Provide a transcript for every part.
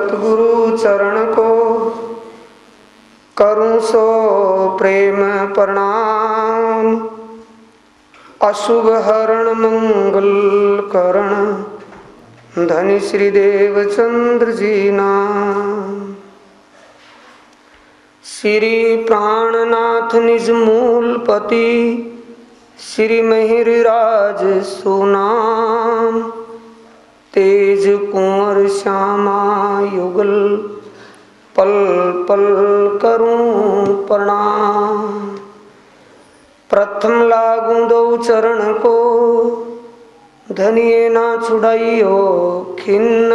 सतगुरु चरण को करूं सो प्रेम प्रणाम। अशुभ हरण मंगल करण धनी श्री देवचंद्र जी नाम। श्री प्राणनाथ निज मूलपति श्री महिराज सुनाम। तेज कुंवर श्यामा युगल पल पल करूं प्रणाम। प्रथम लागू दो चरण को धनिये ना छुड़ाइयो खिन्न।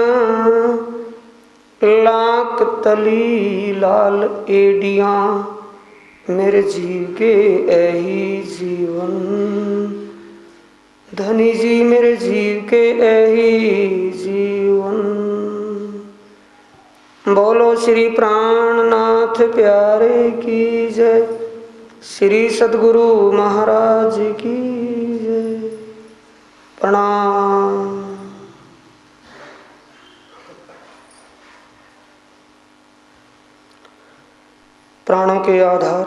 लाख तली लाल एडिया मेरे जीव के ऐही जीवन। धनी जी मेरे जीव के ऐही जीवन। बोलो श्री प्राणनाथ प्यारे की जय। श्री सद्गुरु महाराज की जय। प्रणाम। प्राणों के आधार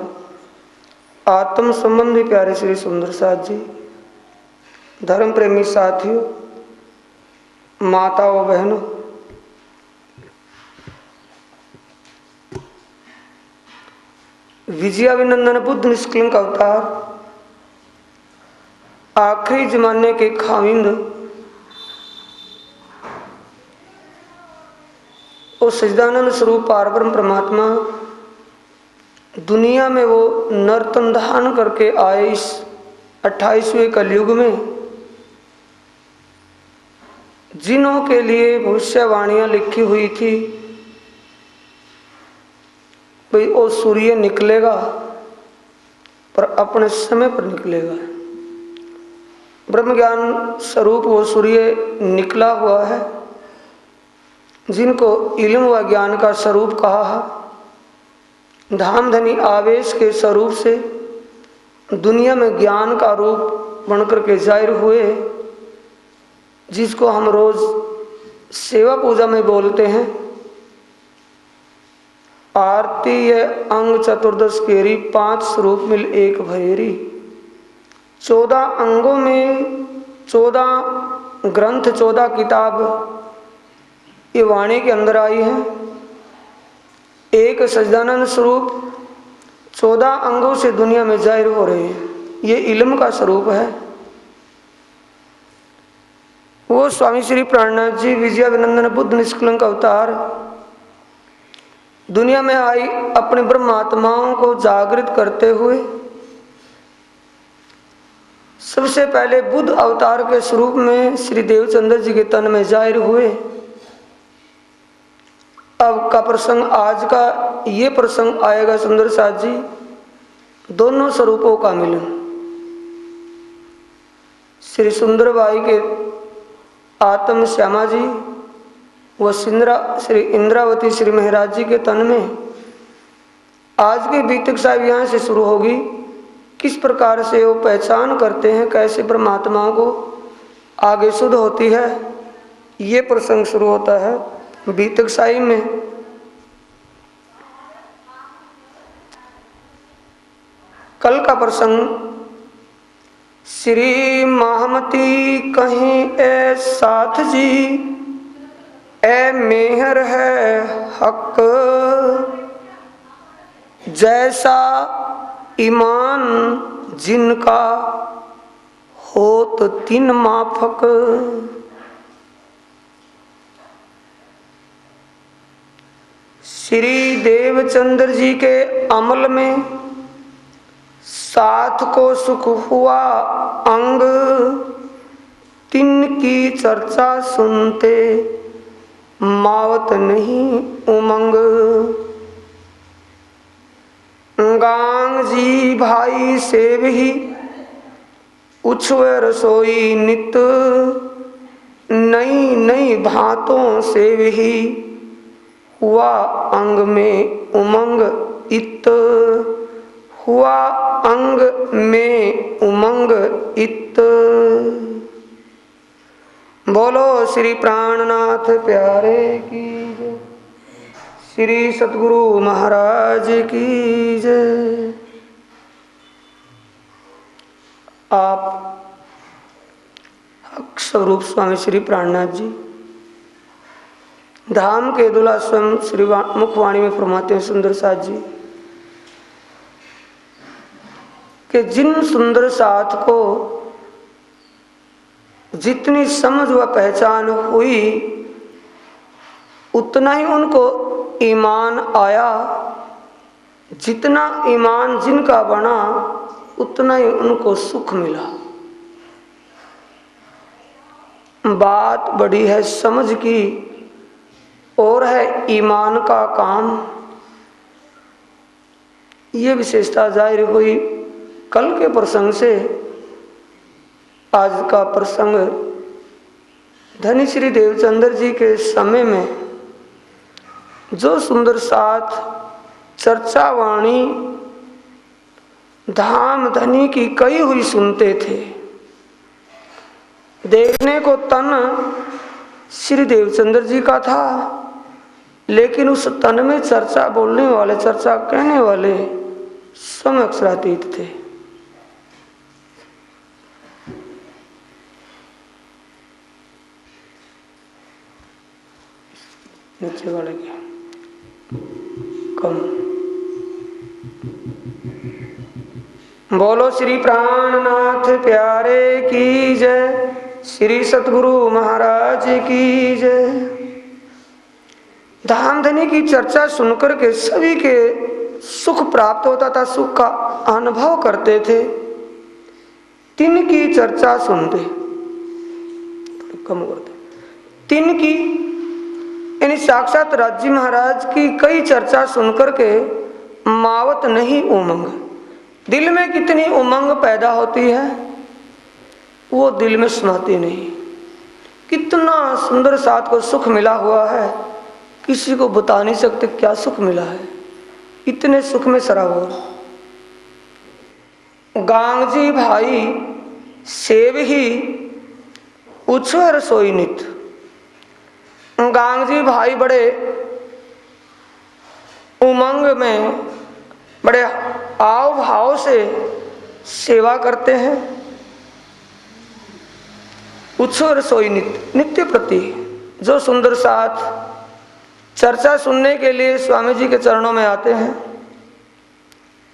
आत्म संबंधी प्यारे श्री सुंदर साथ जी, धर्म प्रेमी साथियों, माताओं बहनों, विजयाभिनंदन बुद्ध निष्कलंक अवतार, आखिरी जमाने के खाविंद, और सच्चिदानंद स्वरूप पारब्रह्म परमात्मा दुनिया में वो नर्तन धारण करके आए इस 28वें कलयुग में, जिन्हों के लिए भविष्यवाणियां लिखी हुई थी भाई वो सूर्य निकलेगा पर अपने समय पर निकलेगा। ब्रह्म ज्ञान स्वरूप वो सूर्य निकला हुआ है, जिनको इल्म व ज्ञान का स्वरूप कहा है। धाम धनी आवेश के स्वरूप से दुनिया में ज्ञान का रूप बनकर के जाहिर हुए, जिसको हम रोज सेवा पूजा में बोलते हैं। आरती है अंग चतुर्दश केरी, 5 स्वरूप मिल एक भैरी। 14 अंगों में 14 ग्रंथ, 14 किताब ये वाणी के अंदर आई है। एक सच्चिदानंद स्वरूप 14 अंगों से दुनिया में जाहिर हो रहे हैं। ये इल्म का स्वरूप है। वो स्वामी श्री प्राणनाथ जी विजयाभिनंदन बुद्ध निष्कलंक अवतार दुनिया में आई अपने ब्रह्मात्माओं को जागृत करते हुए सबसे पहले बुद्ध अवतार के स्वरूप में श्री देवचंद्र जी के तन में जाहिर हुए। अब का प्रसंग, आज का ये प्रसंग आएगा सुंदर साथ जी, दोनों स्वरूपों का मिलन। श्री सुंदर बाई के आत्म श्यामा जी व श्री इंद्रावती श्री महाराज जी के तन में आज की बीतक साहिब यहाँ से शुरू होगी। किस प्रकार से वो पहचान करते हैं, कैसे परमात्माओं को आगे शुद्ध होती है, ये प्रसंग शुरू होता है बीतक साहिब में। कल का प्रसंग, श्री महामती कहीं ए साथ जी, ए मेहर है हक, जैसा ईमान जिनका होत तिन माफक। श्री देवचंद्र जी के अमल में साथ को सुख हुआ अंग, तिन की चर्चा सुनते मावत नहीं उमंग। गांग जी भाई से भी उछवे रसोई नित, नई नई भांतों से भी हुआ अंग में उमंग इत। हुआ अंग में उमंग इत। बोलो श्री प्राणनाथ प्यारे की जय। श्री सतगुरु महाराज की जय। आप स्वरूप स्वामी श्री प्राणनाथ जी धाम के दुला स्वयं श्री मुखवाणी में फरमाते हैं सुंदर साथ जी कि जिन सुंदर साथ को जितनी समझ व पहचान हुई उतना ही उनको ईमान आया, जितना ईमान जिनका बना उतना ही उनको सुख मिला। बात बड़ी है समझ की और है ईमान का काम। ये विशेषता जाहिर हुई कल के प्रसंग से। आज का प्रसंग धनी श्री देवचंद्र जी के समय में जो सुंदर साथ चर्चा वाणी धाम धनी की कई हुई सुनते थे। देखने को तन श्री देवचंद्र जी का था, लेकिन उस तन में चर्चा बोलने वाले, चर्चा कहने वाले समय अक्षरातीत थे। नीचे वाले क्या कम। बोलो श्री प्राणनाथ प्यारे की जय, श्री सतगुरु महाराज की जय। धामधनी की चर्चा सुनकर के सभी के सुख प्राप्त होता था, सुख का अनुभव करते थे। तीन की चर्चा सुनते, कम करते, तीन की यानी साक्षात राज्य महाराज की कई चर्चा सुनकर के मावत नहीं उमंग। दिल में कितनी उमंग पैदा होती है वो दिल में समाती नहीं। कितना सुंदर साथ को सुख मिला हुआ है, किसी को बता नहीं सकते क्या सुख मिला है। इतने सुख में सराबोर। गांगजी भाई सेव ही उछ्व रसोई नित। गांगजी भाई बड़े उमंग में, बड़े आव भाव से सेवा करते हैं। उत्सव रसोई नित्य प्रति जो सुंदर साथ चर्चा सुनने के लिए स्वामी जी के चरणों में आते हैं,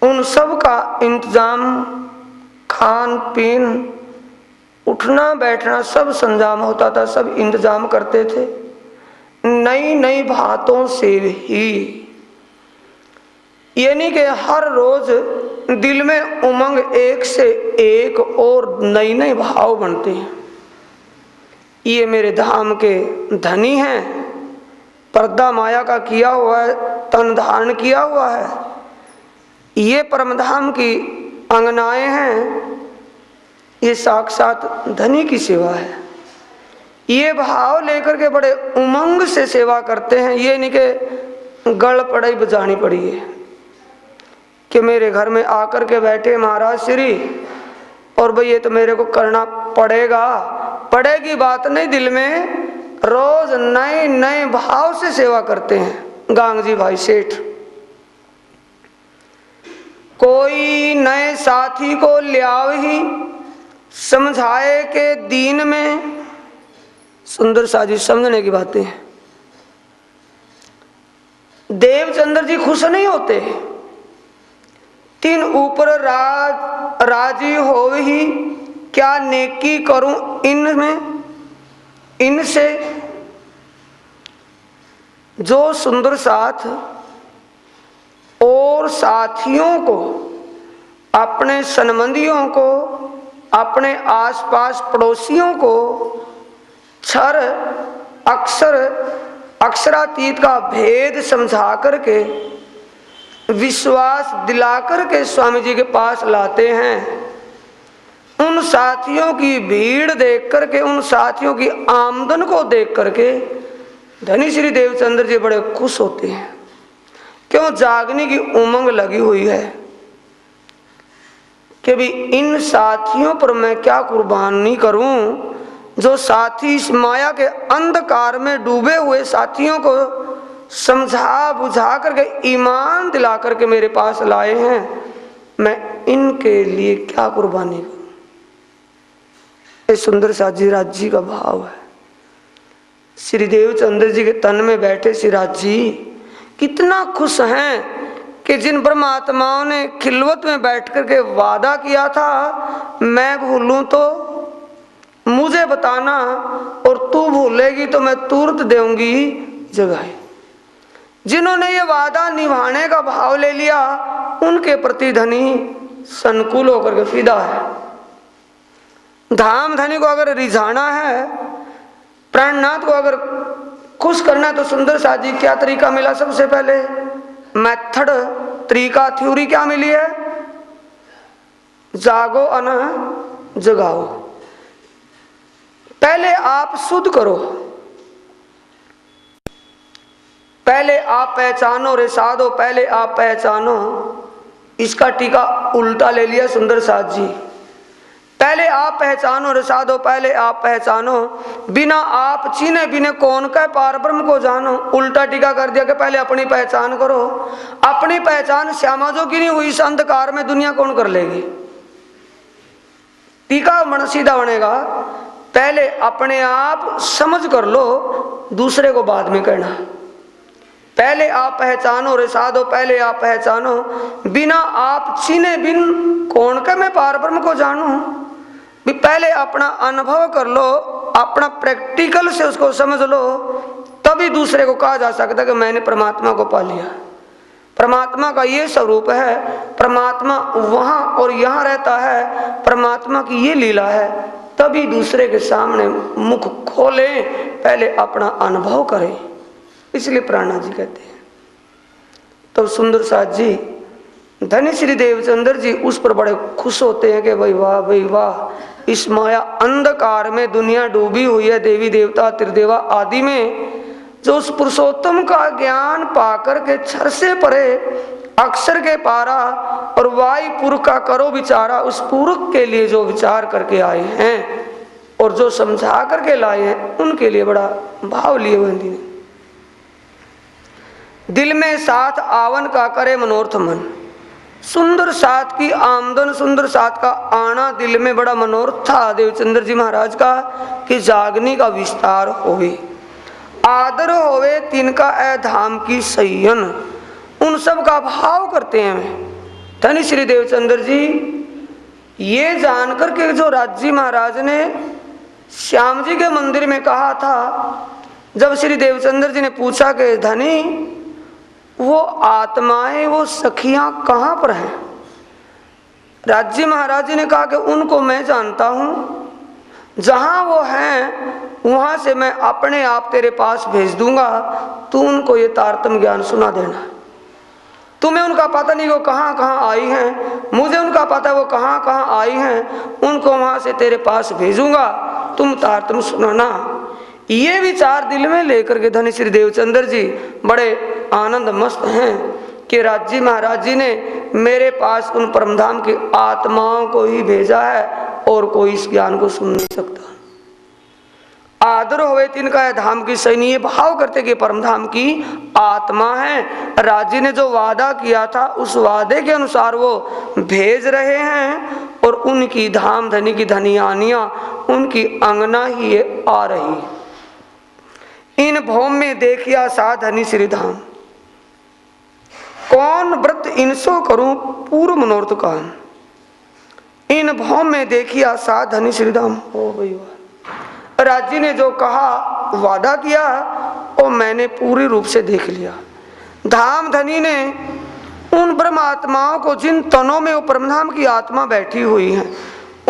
उन सब का इंतजाम, खान पीन, उठना बैठना सब संजाम होता था, सब इंतजाम करते थे। नई नई बातों से ही, यानी कि हर रोज दिल में उमंग एक से एक और नई नई भाव बनते हैं। ये मेरे धाम के धनी हैं, पर्दा माया का किया हुआ है, तन धारण किया हुआ है। ये परमधाम की अंगनाएं हैं, ये साक्षात धनी की सेवा है। ये भाव लेकर के बड़े उमंग से सेवा करते हैं। ये नहीं कि गड़ पड़ाई बजानी पड़ी है कि मेरे घर में आकर के बैठे महाराज श्री और भाई ये तो मेरे को करना पड़ेगा, पड़ेगी बात नहीं। दिल में रोज नए नए भाव से सेवा करते हैं। गांगजी भाई सेठ कोई नए साथी को लियाव ही समझाए के दीन में। सुंदर साजी समझने की बातें हैं। देवचंद्र जी खुश नहीं होते। तीन ऊपर राजी हो ही क्या नेकी करूं इनमें, इनसे। जो सुंदर साथ और साथियों को, अपने संबंधियों को, अपने आसपास पड़ोसियों को क्षर अक्षर अक्षरातीत का भेद समझा करके, विश्वास दिला करके स्वामी जी के पास लाते हैं। उन साथियों की भीड़ देख करके, उन साथियों की आमदन को देख करके धनी श्री देवचंद्र जी बड़े खुश होते हैं। क्यों? जागने की उमंग लगी हुई है कि भी इन साथियों पर मैं क्या कुर्बानी करूं। जो साथी इस माया के अंधकार में डूबे हुए साथियों को समझा बुझा करके ईमान दिला करके मेरे पास लाए हैं, मैं इनके लिए क्या कुर्बानी करूं। ये सुंदर साजी राज जी का भाव है। श्री देवचंद्र जी के तन में बैठे श्री राज जी कितना खुश हैं कि जिन परमात्माओं ने खिलवत में बैठ करके वादा किया था, मैं भूलूं तो मुझे बताना और तू भूलेगी तो मैं तुरंत देऊंगी जगाए। जिन्होंने ये वादा निभाने का भाव ले लिया, उनके प्रति धनी संकुल होकर के फिदा है। धाम धनी को अगर रिझाना है, प्राणनाथ को अगर खुश करना है, तो सुंदर साजी क्या तरीका मिला? सबसे पहले मेथड, तरीका, थ्योरी क्या मिली है? जागो अन जगाओ। पहले आप शुद्ध करो, पहले आप पहचानो रे साधो, पहले आप पहचानो। इसका टीका उल्टा ले लिया सुंदर साज जी। पहले आप पहचानो रे साधो, पहले आप पहचानो, बिना आप चीने बिने कौन कह पार ब्रह्म को जानो। उल्टा टीका कर दिया कि पहले अपनी पहचान करो। अपनी पहचान श्यामा जो की नहीं हुई, इस अंधकार में दुनिया कौन कर लेगी? टीका मन सीधा बनेगा, पहले अपने आप समझ कर लो, दूसरे को बाद में कहना। पहले आप पहचानो रे साधो, पहले आप पहचानो, बिना आप चीने बिन कौन का मैं पार ब्रह्म को जानूं। भी पहले अपना अनुभव कर लो, अपना प्रैक्टिकल से उसको समझ लो, तभी दूसरे को कहा जा सकता है कि मैंने परमात्मा को पा लिया। परमात्मा का ये स्वरूप है, परमात्मा वहां और यहाँ रहता है, परमात्मा की ये लीला है। तभी दूसरे के सामने मुख खोलें, पहले अपना अनुभव करें। इसलिए प्राणनाथ जी कहते हैं। तो सुंदर साज जी, धनी श्री देवचंद्र जी उस पर बड़े खुश होते हैं कि भाई वाह, इस माया अंधकार में दुनिया डूबी हुई है, देवी देवता त्रिदेवा आदि में, जो उस पुरुषोत्तम का ज्ञान पाकर के छर से परे अक्षर के पारा और वायु पुरुष का करो विचारा, उस पुरुष के लिए जो विचार करके आए हैं और जो समझा करके लाए हैं, उनके लिए बड़ा भाव लिए हुए हैं। दिल में साथ आवन का करे मनोरथ मन। सुंदर साथ की आमदन, सुंदर साथ का आना दिल में बड़ा मनोरथ था देवचंद्र जी महाराज का, कि जागनी का विस्तार होवे, आदर होवे तिनका ए धाम की सैयन। उन सब का भाव करते हैं धनी श्री देवचंद्र जी। ये जानकर के जो राजी महाराज ने श्याम जी के मंदिर में कहा था, जब श्री देवचंद्र जी ने पूछा कि धनी वो आत्माएं, वो सखियां कहाँ पर हैं? राजी महाराज जी ने कहा कि उनको मैं जानता हूं, जहां वो हैं वहां से मैं अपने आप तेरे पास भेज दूंगा, तू उनको ये तारतम्य ज्ञान सुना देना। तुम्हें उनका पता नहीं वो कहाँ कहाँ आई हैं, मुझे उनका पता है वो कहाँ कहाँ आई हैं, उनको वहां से तेरे पास भेजूंगा, तुम तारतम्य सुनाना। ये विचार दिल में लेकर के धनी श्री देवचंद्र जी बड़े आनंद मस्त हैं कि राजी महाराज जी ने मेरे पास उन परमधाम की आत्माओं को ही भेजा है, और कोई इस ज्ञान को सुन नहीं सकता। आदर होवे तिनका धाम की सैनी, ये भाव करते कि परमधाम की आत्मा है। राजी ने जो वादा किया था, उस वादे के अनुसार वो भेज रहे हैं, और उनकी धाम धनी की धनियानियां उनकी अंगना ही ये आ रही। इन भौम में देखिया साधनी श्रीधाम, कौन व्रत इनसो करूं पूर्व मनोरथ का। इन भौम में देखिया साधनी श्रीधाम। हो भाई वाह, राजी ने जो कहा, वादा किया, वो मैंने पूरी रूप से देख लिया। धाम धनी ने उन ब्रह्म आत्माओं को, जिन तनों में वो परमधाम की आत्मा बैठी हुई है,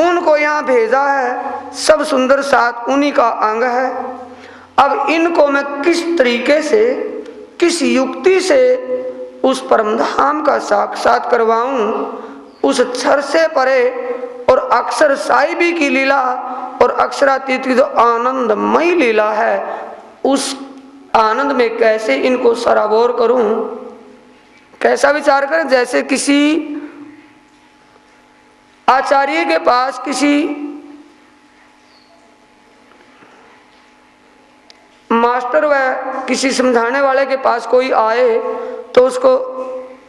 उनको यहाँ भेजा है। सब सुंदर साथ उन्हीं का अंग है। अब इनको मैं किस तरीके से, किस युक्ति से उस परमधाम का साक्षात करवाऊं, उस क्षर से परे और अक्षर साहिबी की लीला और अक्षरातीत की जो आनंदमयी लीला है, उस आनंद में कैसे इनको सराबोर करूं। कैसा विचार करें? जैसे किसी आचार्य के पास किसी मास्टर व किसी समझाने वाले के पास कोई आए तो उसको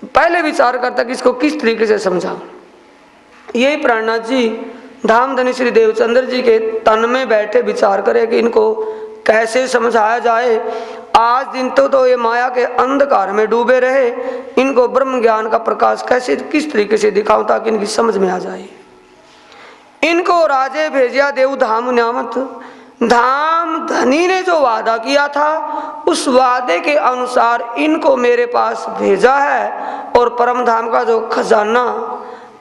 पहले विचार करता कि इसको किस तरीके से समझाऊं। यही प्राणनाथ जी धाम धनी श्री देवचंद्र जी के तन में बैठे विचार करे कि इनको कैसे समझाया जाए। आज दिन तो ये माया के अंधकार में डूबे रहे, इनको ब्रह्म ज्ञान का प्रकाश कैसे किस तरीके से दिखाऊं ताकि इनकी समझ में आ जाए। इनको राजे भेजिया देव धाम न्यामत, धाम धनी ने जो वादा किया था उस वादे के अनुसार इनको मेरे पास भेजा है और परम धाम का जो खजाना,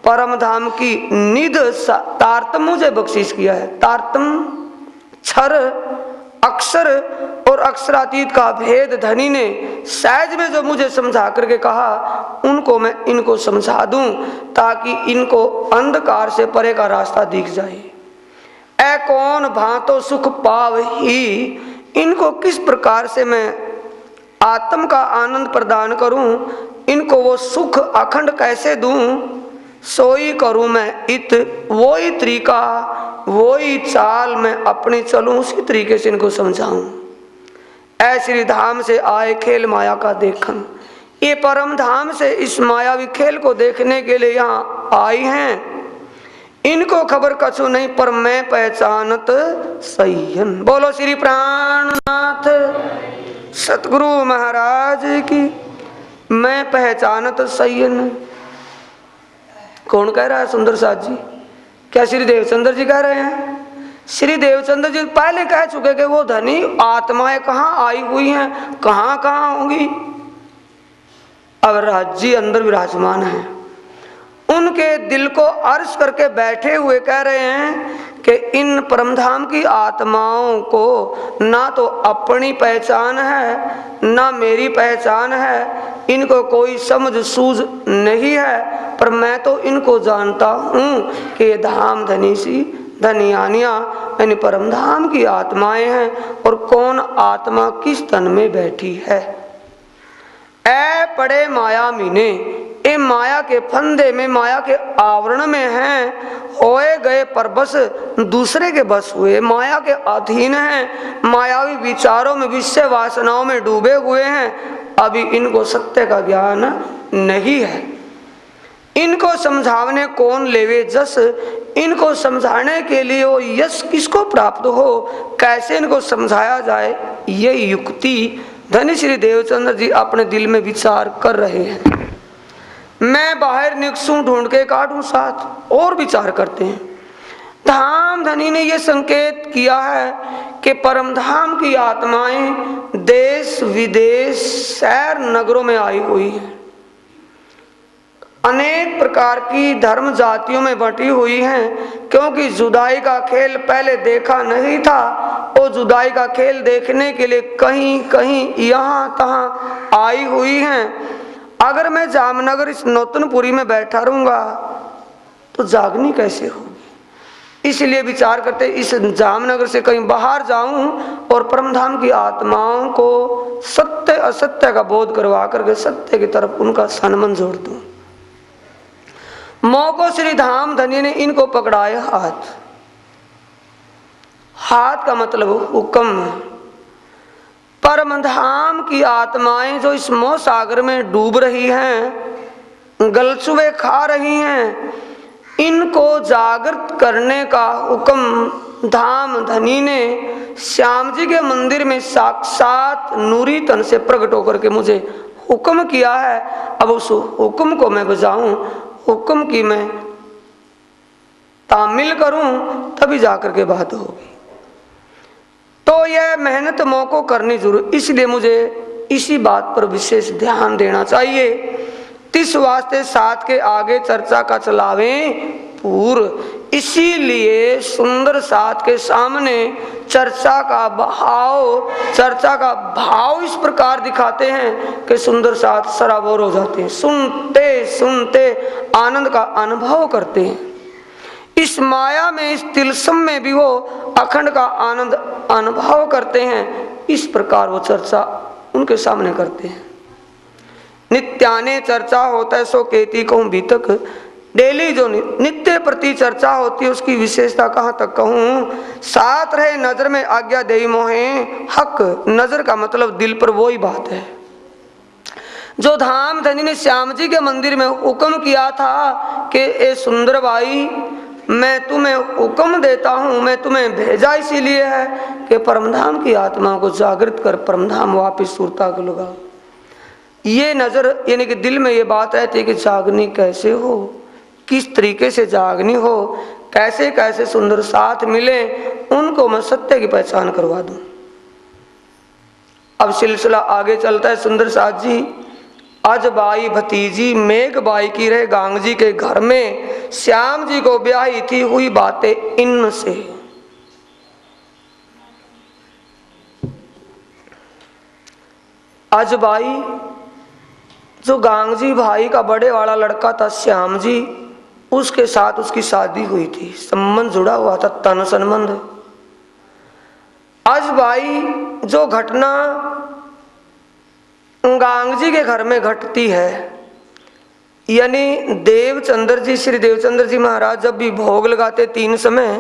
परम धाम की निध तारतम मुझे बख्शीश किया है। तारतम क्षर अक्षर और अक्षरातीत का भेद धनी ने सहज में जो मुझे समझा करके कहा उनको मैं इनको समझा दूं ताकि इनको अंधकार से परे का रास्ता दिख जाए। ऐ कौन भांतो सुख पाव ही, इनको किस प्रकार से मैं आत्म का आनंद प्रदान करूं, इनको वो सुख अखंड कैसे दूं। सोई करूं मैं इत, वो ही तरीका वो ही चाल मैं अपनी चलूं, उसी तरीके से इनको समझाऊं। ऐ श्री धाम से आए खेल माया का देखन, ये परम धाम से इस मायावी खेल को देखने के लिए यहाँ आई हैं। इनको खबर कछु नहीं पर मैं पहचानत सहीहन। बोलो श्री प्राणनाथ सतगुरु महाराज की। मैं पहचानत सहीहन कौन कह रहा है? सुंदर साथ जी। क्या श्री देवचंद्र जी कह रहे हैं? श्री देवचंद्र जी पहले कह चुके कि वो धनी आत्माएं कहाँ आई हुई हैं, कहाँ कहाँ होंगी। अब राज जी अंदर विराजमान है, उनके दिल को अर्ज करके बैठे हुए कह रहे हैं कि इन परमधाम की आत्माओं को ना तो अपनी पहचान है ना मेरी पहचान है, इनको कोई समझ सूझ नहीं है, पर मैं तो इनको जानता हूँ कि ये धाम धनी सी धनियानिया यानी परमधाम की आत्माएं हैं और कौन आत्मा किस तन में बैठी है। ऐ पड़े माया मीने, ये माया के फंदे में माया के आवरण में हैं, होए गए पर बस दूसरे के बस हुए, माया के अधीन हैं, मायावी विचारों में विषय वासनाओं में डूबे हुए हैं। अभी इनको सत्य का ज्ञान नहीं है। इनको समझावने कौन लेवे जस, इनको समझाने के लिए वो यश किसको प्राप्त हो, कैसे इनको समझाया जाए, ये युक्ति धनी श्री देवचंद्र जी अपने दिल में विचार कर रहे हैं। मैं बाहर निकसूं ढूंढ के काटूं साथ और विचार करते हैं। धाम धनी ने यह संकेत किया है कि परमधाम की आत्माएं देश विदेश शहर नगरों में आई हुई हैं, अनेक प्रकार की धर्म जातियों में बटी हुई हैं, क्योंकि जुदाई का खेल पहले देखा नहीं था। वो जुदाई का खेल देखने के लिए कहीं कहीं यहाँ तहाँ आई हुई हैं। अगर मैं जामनगर इस नौतनपुरी में बैठा रहूंगा तो जागनी कैसे होगी। इसलिए विचार करते इस जामनगर से कहीं बाहर जाऊं और परमधाम की आत्माओं को सत्य असत्य का बोध करवा करके सत्य की तरफ उनका सन्मन जोड़ दूं। मौको श्री धाम धनी ने इनको पकड़ाया हाथ। हाथ का मतलब हुक्म। परमधाम की आत्माएं जो इस मोह सागर में डूब रही हैं, गलसुए खा रही हैं, इनको जागृत करने का हुक्म धाम धनी ने श्याम जी के मंदिर में साक्षात नूरी तन से प्रकट होकर के मुझे हुक्म किया है। अब उस हुक्म को मैं बजाऊं, हुक्म की मैं तामील करूं, तभी जाकर के बात होगी। तो यह मेहनत मौको करनी जरूर, इसलिए मुझे इसी बात पर विशेष ध्यान देना चाहिए। तिस वास्ते साथ के आगे चर्चा का चलावें पूर्व, इसीलिए सुंदर साथ के सामने चर्चा का भाव इस प्रकार दिखाते हैं कि सुंदर साथ सराबोर हो जाते हैं, सुनते सुनते आनंद का अनुभव करते हैं। इस माया में इस तिलस्म में भी वो अखंड का आनंद अनुभव करते हैं। इस प्रकार वो चर्चा उनके सामने करते हैं। नित्याने चर्चा होता है सो केती कहूँ बीतक, डेली जो नित्य प्रति चर्चा होती है उसकी विशेषता कहाँ तक कहूँ। साथ रहे नजर में आज्ञा देई मोहे हक, नजर का मतलब दिल पर वही बात है। जो धाम धनी ने श्याम जी के मंदिर में हुक्म किया था कि ए सुंदर भाई मैं तुम्हें हुक्म देता हूँ, मैं तुम्हें भेजा इसीलिए है कि परमधाम की आत्मा को जागृत कर परमधाम वापिस सुरता को लगा। ये नजर यानी कि दिल में ये बात रहती है कि जागनी कैसे हो, किस तरीके से जागनी हो, कैसे कैसे सुंदर साथ मिले, उनको मैं सत्य की पहचान करवा दूं। अब सिलसिला आगे चलता है। सुंदर साथ जी अज बाई भतीजी मेघ बाई की रहे गांग जी के घर में श्याम जी को ब्याही थी, हुई बातें इनसे। अज बाई जो गांग जी भाई का बड़े वाला लड़का था श्याम जी, उसके साथ उसकी शादी हुई थी, संबंध जुड़ा हुआ था, तन संबंध। अज बाई जो घटना गांग जी के घर में घटती है, यानी देवचंद्र जी, श्री देवचंद्र जी महाराज जब भी भोग लगाते 3 समय,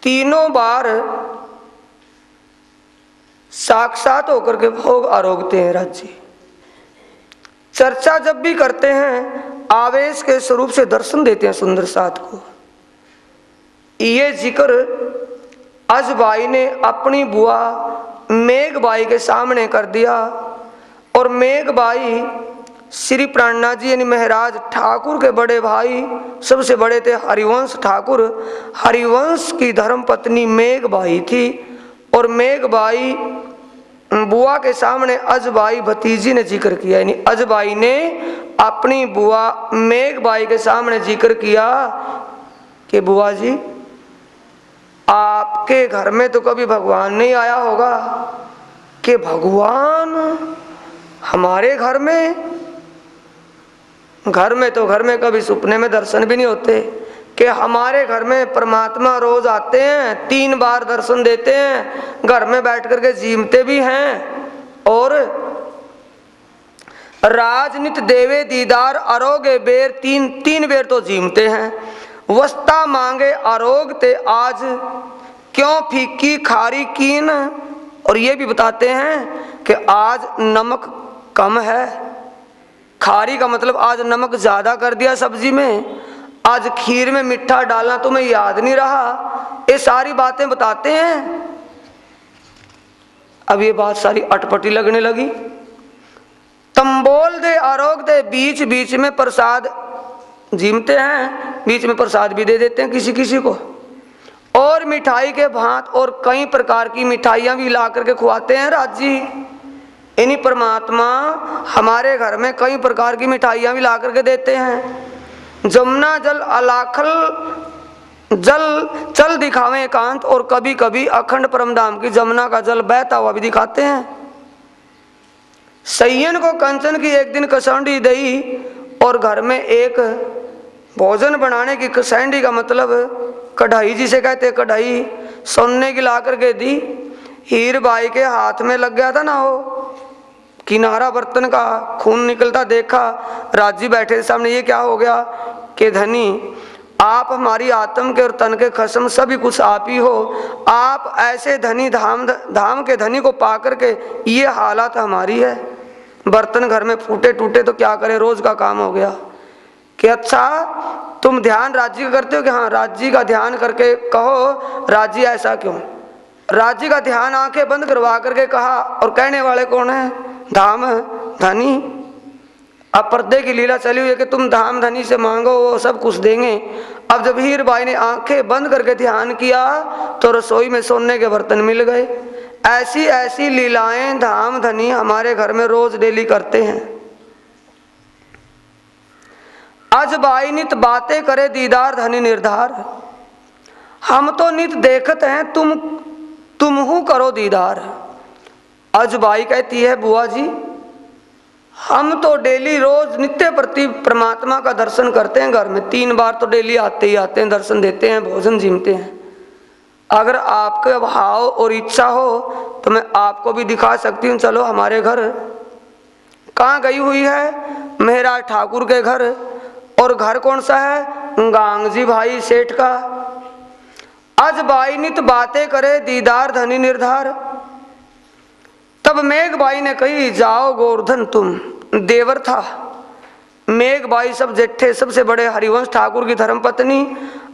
तीनों बार साक्षात होकर के भोग आरोगते हैं राज जी। चर्चा जब भी करते हैं आवेश के स्वरूप से दर्शन देते हैं सुंदर साथ को। ये जिक्र अजबाई ने अपनी बुआ मेघबाई के सामने कर दिया और मेघबाई श्री प्राणनाथ जी यानी महाराज ठाकुर के बड़े भाई, सबसे बड़े थे हरिवंश ठाकुर। हरिवंश की धर्म पत्नी मेघबाई थी और मेघबाई बुआ के सामने अजबाई भतीजी ने जिक्र किया, यानी अजबाई ने अपनी बुआ मेघबाई के सामने जिक्र किया कि बुआ जी आपके घर में तो कभी भगवान नहीं आया होगा कि भगवान हमारे घर में कभी सपने में दर्शन भी नहीं होते कि हमारे घर में परमात्मा रोज आते हैं, 3 बार दर्शन देते हैं, घर में बैठ करके जीमते भी हैं और राजनित देवे दीदार आरोग्य बेर 3 बेर तो जीमते हैं। वस्ता मांगे आरोग ते आज क्यों फीकी खारी कीन, और ये भी बताते हैं कि आज नमक कम है। खारी का मतलब आज नमक ज्यादा कर दिया सब्जी में, आज खीर में मीठा डालना तुम्हें याद नहीं रहा। ये सारी बातें बताते हैं। अब ये बात सारी अटपटी लगने लगी। तंबोल दे आरोग दे, बीच बीच में प्रसाद जीमते हैं, बीच में प्रसाद भी दे देते हैं किसी किसी को, और मिठाई के भांत और कई प्रकार की मिठाइयां भी ला करके खुआते हैं राज जी। इन्हीं परमात्मा हमारे घर में कई प्रकार की मिठाइयां भी ला करके देते हैं। जमुना जल अलाखल जल चल दिखावे एकांत, और कभी कभी अखंड परमधाम की जमुना का जल बहता हुआ भी दिखाते हैं। सैयन को कंचन की एक दिन कसौंडी दई, और घर में एक भोजन बनाने की कसौंडी का मतलब कढ़ाई जिसे कहते कढ़ाई, सोने की ला करके दी। हीर बाई के हाथ में लग गया था ना वो किनारा बर्तन का, खून निकलता देखा। राजी बैठे सामने, ये क्या हो गया कि धनी आप हमारी आत्म के और तन के खसम सभी कुछ आप ही हो। आप ऐसे धनी धाम के धनी को पा करके ये हालत हमारी है। बर्तन घर में फूटे टूटे तो क्या करे, रोज का काम हो गया। कि अच्छा तुम ध्यान राज्य का करते हो कि हाँ, राज्य का ध्यान करके कहो राज्य ऐसा क्यों। राज्य का ध्यान आंखें बंद करवा करके कहा, और कहने वाले कौन है, धाम धनी। अब पर्दे की लीला चली हुई है कि तुम धाम धनी से मांगो वो सब कुछ देंगे। अब जब हीर बाई ने आंखें बंद करके ध्यान किया तो रसोई में सोने के बर्तन मिल गए। ऐसी ऐसी लीलाएं धाम धनी हमारे घर में रोज डेली करते हैं। अज बाई नित बातें करे दीदार धनी निर्धार, हम तो नित देखते हैं तुम हूँ करो दीदार। अज बाई कहती है बुआ जी हम तो डेली रोज नित्य प्रति परमात्मा का दर्शन करते हैं, घर में 3 बार तो डेली आते ही आते हैं, दर्शन देते हैं, भोजन जीमते हैं। अगर आपके भाव और इच्छा हो तो मैं आपको भी दिखा सकती हूँ, चलो हमारे घर। कहाँ गई हुई है, महाराज ठाकुर के घर, और घर कौन सा है? गांगजी भाई सेठ का। आज बाई नित बातें करे दीदार धनी निर्धार। तब मेघ बाई ने कही जाओ गोवर्धन तुम। देवर था मेघ बाई सब जेठे सबसे बड़े हरिवंश ठाकुर की धर्मपत्नी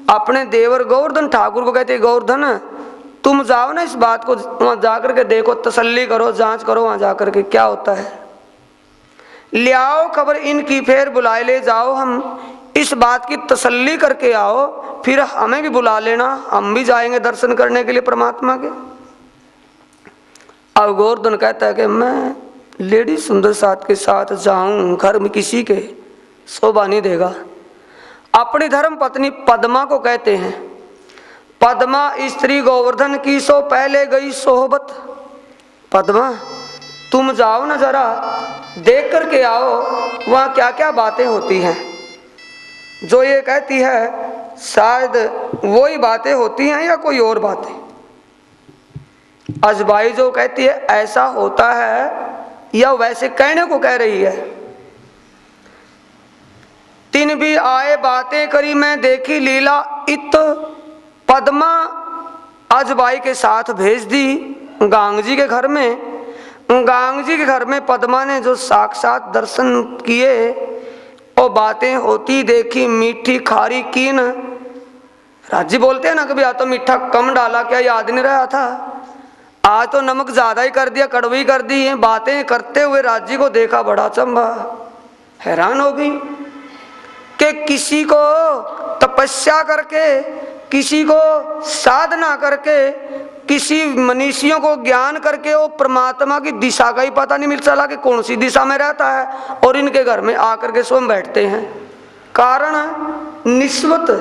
अपने देवर गोवर्धन ठाकुर को कहते गोवर्धन तुम जाओ ना, इस बात को वहां जाकर के देखो, तसल्ली करो, जांच करो वहां जाकर के क्या होता है। ले आओ खबर इनकी, फिर बुलाए ले जाओ हम, इस बात की तसल्ली करके आओ, फिर हमें भी बुला लेना, हम भी जाएंगे दर्शन करने के लिए परमात्मा के। अब गोवर्धन कहता है कि मैं लेडी सुंदर साथ के साथ जाऊं, घर में किसी के शोभा नहीं देगा। अपनी धर्म पत्नी पद्मा को कहते हैं, पद्मा स्त्री गोवर्धन की सो पहले गई सोहबत। पद्मा तुम जाओ ना, जरा देख करके आओ वहां क्या क्या बातें होती हैं। जो ये कहती है शायद वही बातें होती हैं या कोई और बातें। अजबाई जो कहती है ऐसा होता है या वैसे कहने को कह रही है। तीन भी आए बातें करी मैं देखी लीला इत। पद्मा अजबाई के साथ भेज दी गांगजी के घर में। गांगजी के घर में पद्मा ने जो साक्षात दर्शन किए और बातें होती देखी, मीठी खारी कीन। राजी बोलते हैं ना कभी, आ तो मीठा कम डाला क्या याद नहीं रहा था, आज तो नमक ज्यादा ही कर दिया, कड़वी कर दी है। बातें करते हुए राजी को देखा, बड़ा चंबा, हैरान हो गई कि किसी को तपस्या करके, किसी को साधना करके, किसी मनीषियों को ज्ञान करके वो परमात्मा की दिशा का ही पता नहीं मिल चला कि कौन सी दिशा में रहता है, और इनके घर में आकर के स्वयं बैठते हैं। कारण निस्वत,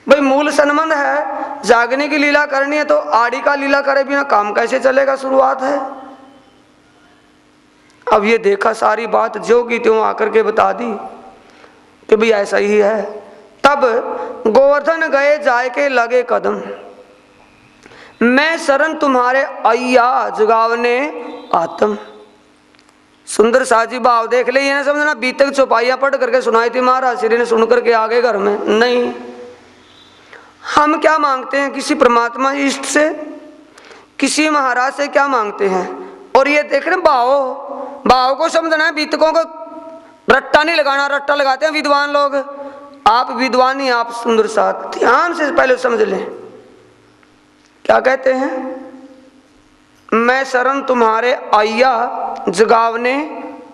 भाई मूल संबंध है, जागने की लीला करनी है तो आड़ी का लीला करे बिना काम कैसे चलेगा, शुरुआत है। अब ये देखा सारी बात जो की त्यों आकर के बता दी कि भाई ऐसा ही है। तब गोवर्धन गए जाए के लगे कदम, मैं शरण तुम्हारे अय्या जगावने आत्म। सुंदर साजी भाव देख ले, ये ना समझना बीतक चौपाइयां पढ़ करके सुनाई थी महाराज श्री ने, सुन करके आगे घर में नहीं। हम क्या मांगते हैं किसी परमात्मा इष्ट से, किसी महाराज से क्या मांगते हैं, और ये देख रहे भाव को समझना है। बीतकों को रट्टा नहीं लगाना, रट्टा लगाते हैं विद्वान लोग। आप विद्वान ही, आप सुंदर साथ ध्यान से पहले समझ लें क्या कहते हैं। मैं शरण तुम्हारे अय्या जगावने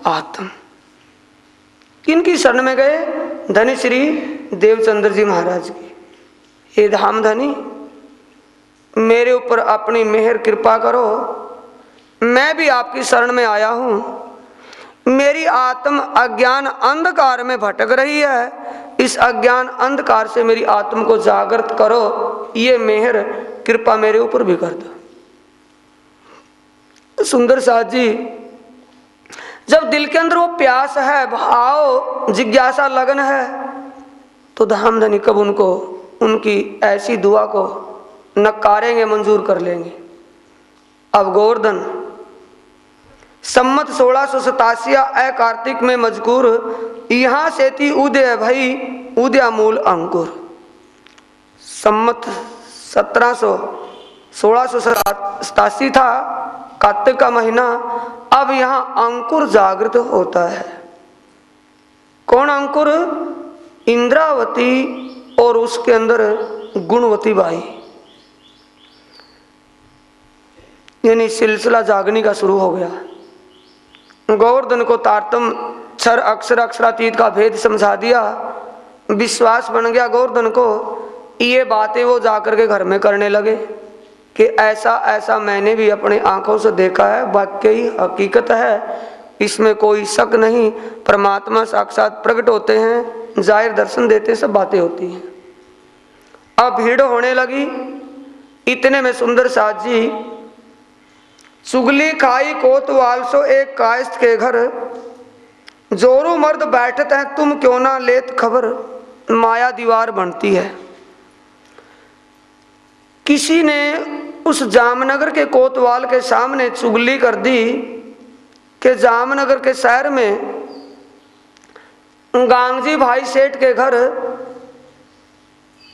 आत्म। किनकी शरण में गए? धनी श्री देवचंद्र जी महाराज की। हे धाम धनी, मेरे ऊपर अपनी मेहर कृपा करो, मैं भी आपकी शरण में आया हूं। मेरी आत्म अज्ञान अंधकार में भटक रही है, इस अज्ञान अंधकार से मेरी आत्म को जागृत करो, ये मेहर कृपा मेरे ऊपर भी कर दो। सुंदर साथ जी, जब दिल के अंदर वो प्यास है, भाव, जिज्ञासा, लगन है, तो धाम धनी कब उनको, उनकी ऐसी दुआ को नकारेंगे, मंजूर कर लेंगे। अब गोवर्धन सम्मत 1687 ए कार्तिक में मजकूर, यहाँ से थी उदय भई उदय मूल अंकुर। सम्मत 1687 था, कार्तिक का महीना। अब यहाँ अंकुर जागृत होता है। कौन अंकुर? इंद्रावती और उसके अंदर गुणवती बाई, यानी सिलसिला जागने का शुरू हो गया। गोवर्धन को तारतम क्षर अक्षर अक्षरातीत का भेद समझा दिया, विश्वास बन गया गोवर्धन को। ये बातें वो जाकर के घर में करने लगे कि ऐसा ऐसा मैंने भी अपने आंखों से देखा है, वाकई हकीकत है, इसमें कोई शक नहीं। परमात्मा साक्षात प्रकट होते हैं, जाहिर दर्शन देते, सब बातें होती हैं। अब भीड़ होने लगी। इतने में सुंदर साथ जी चुगली खाई कोतवाल सो एक कायस्थ के घर, जोरू मर्द बैठते हैं तुम क्यों ना लेत खबर, माया दीवार बनती है। किसी ने उस जामनगर के कोतवाल के सामने चुगली कर दी कि जामनगर के शहर में गांगजी भाई सेठ के घर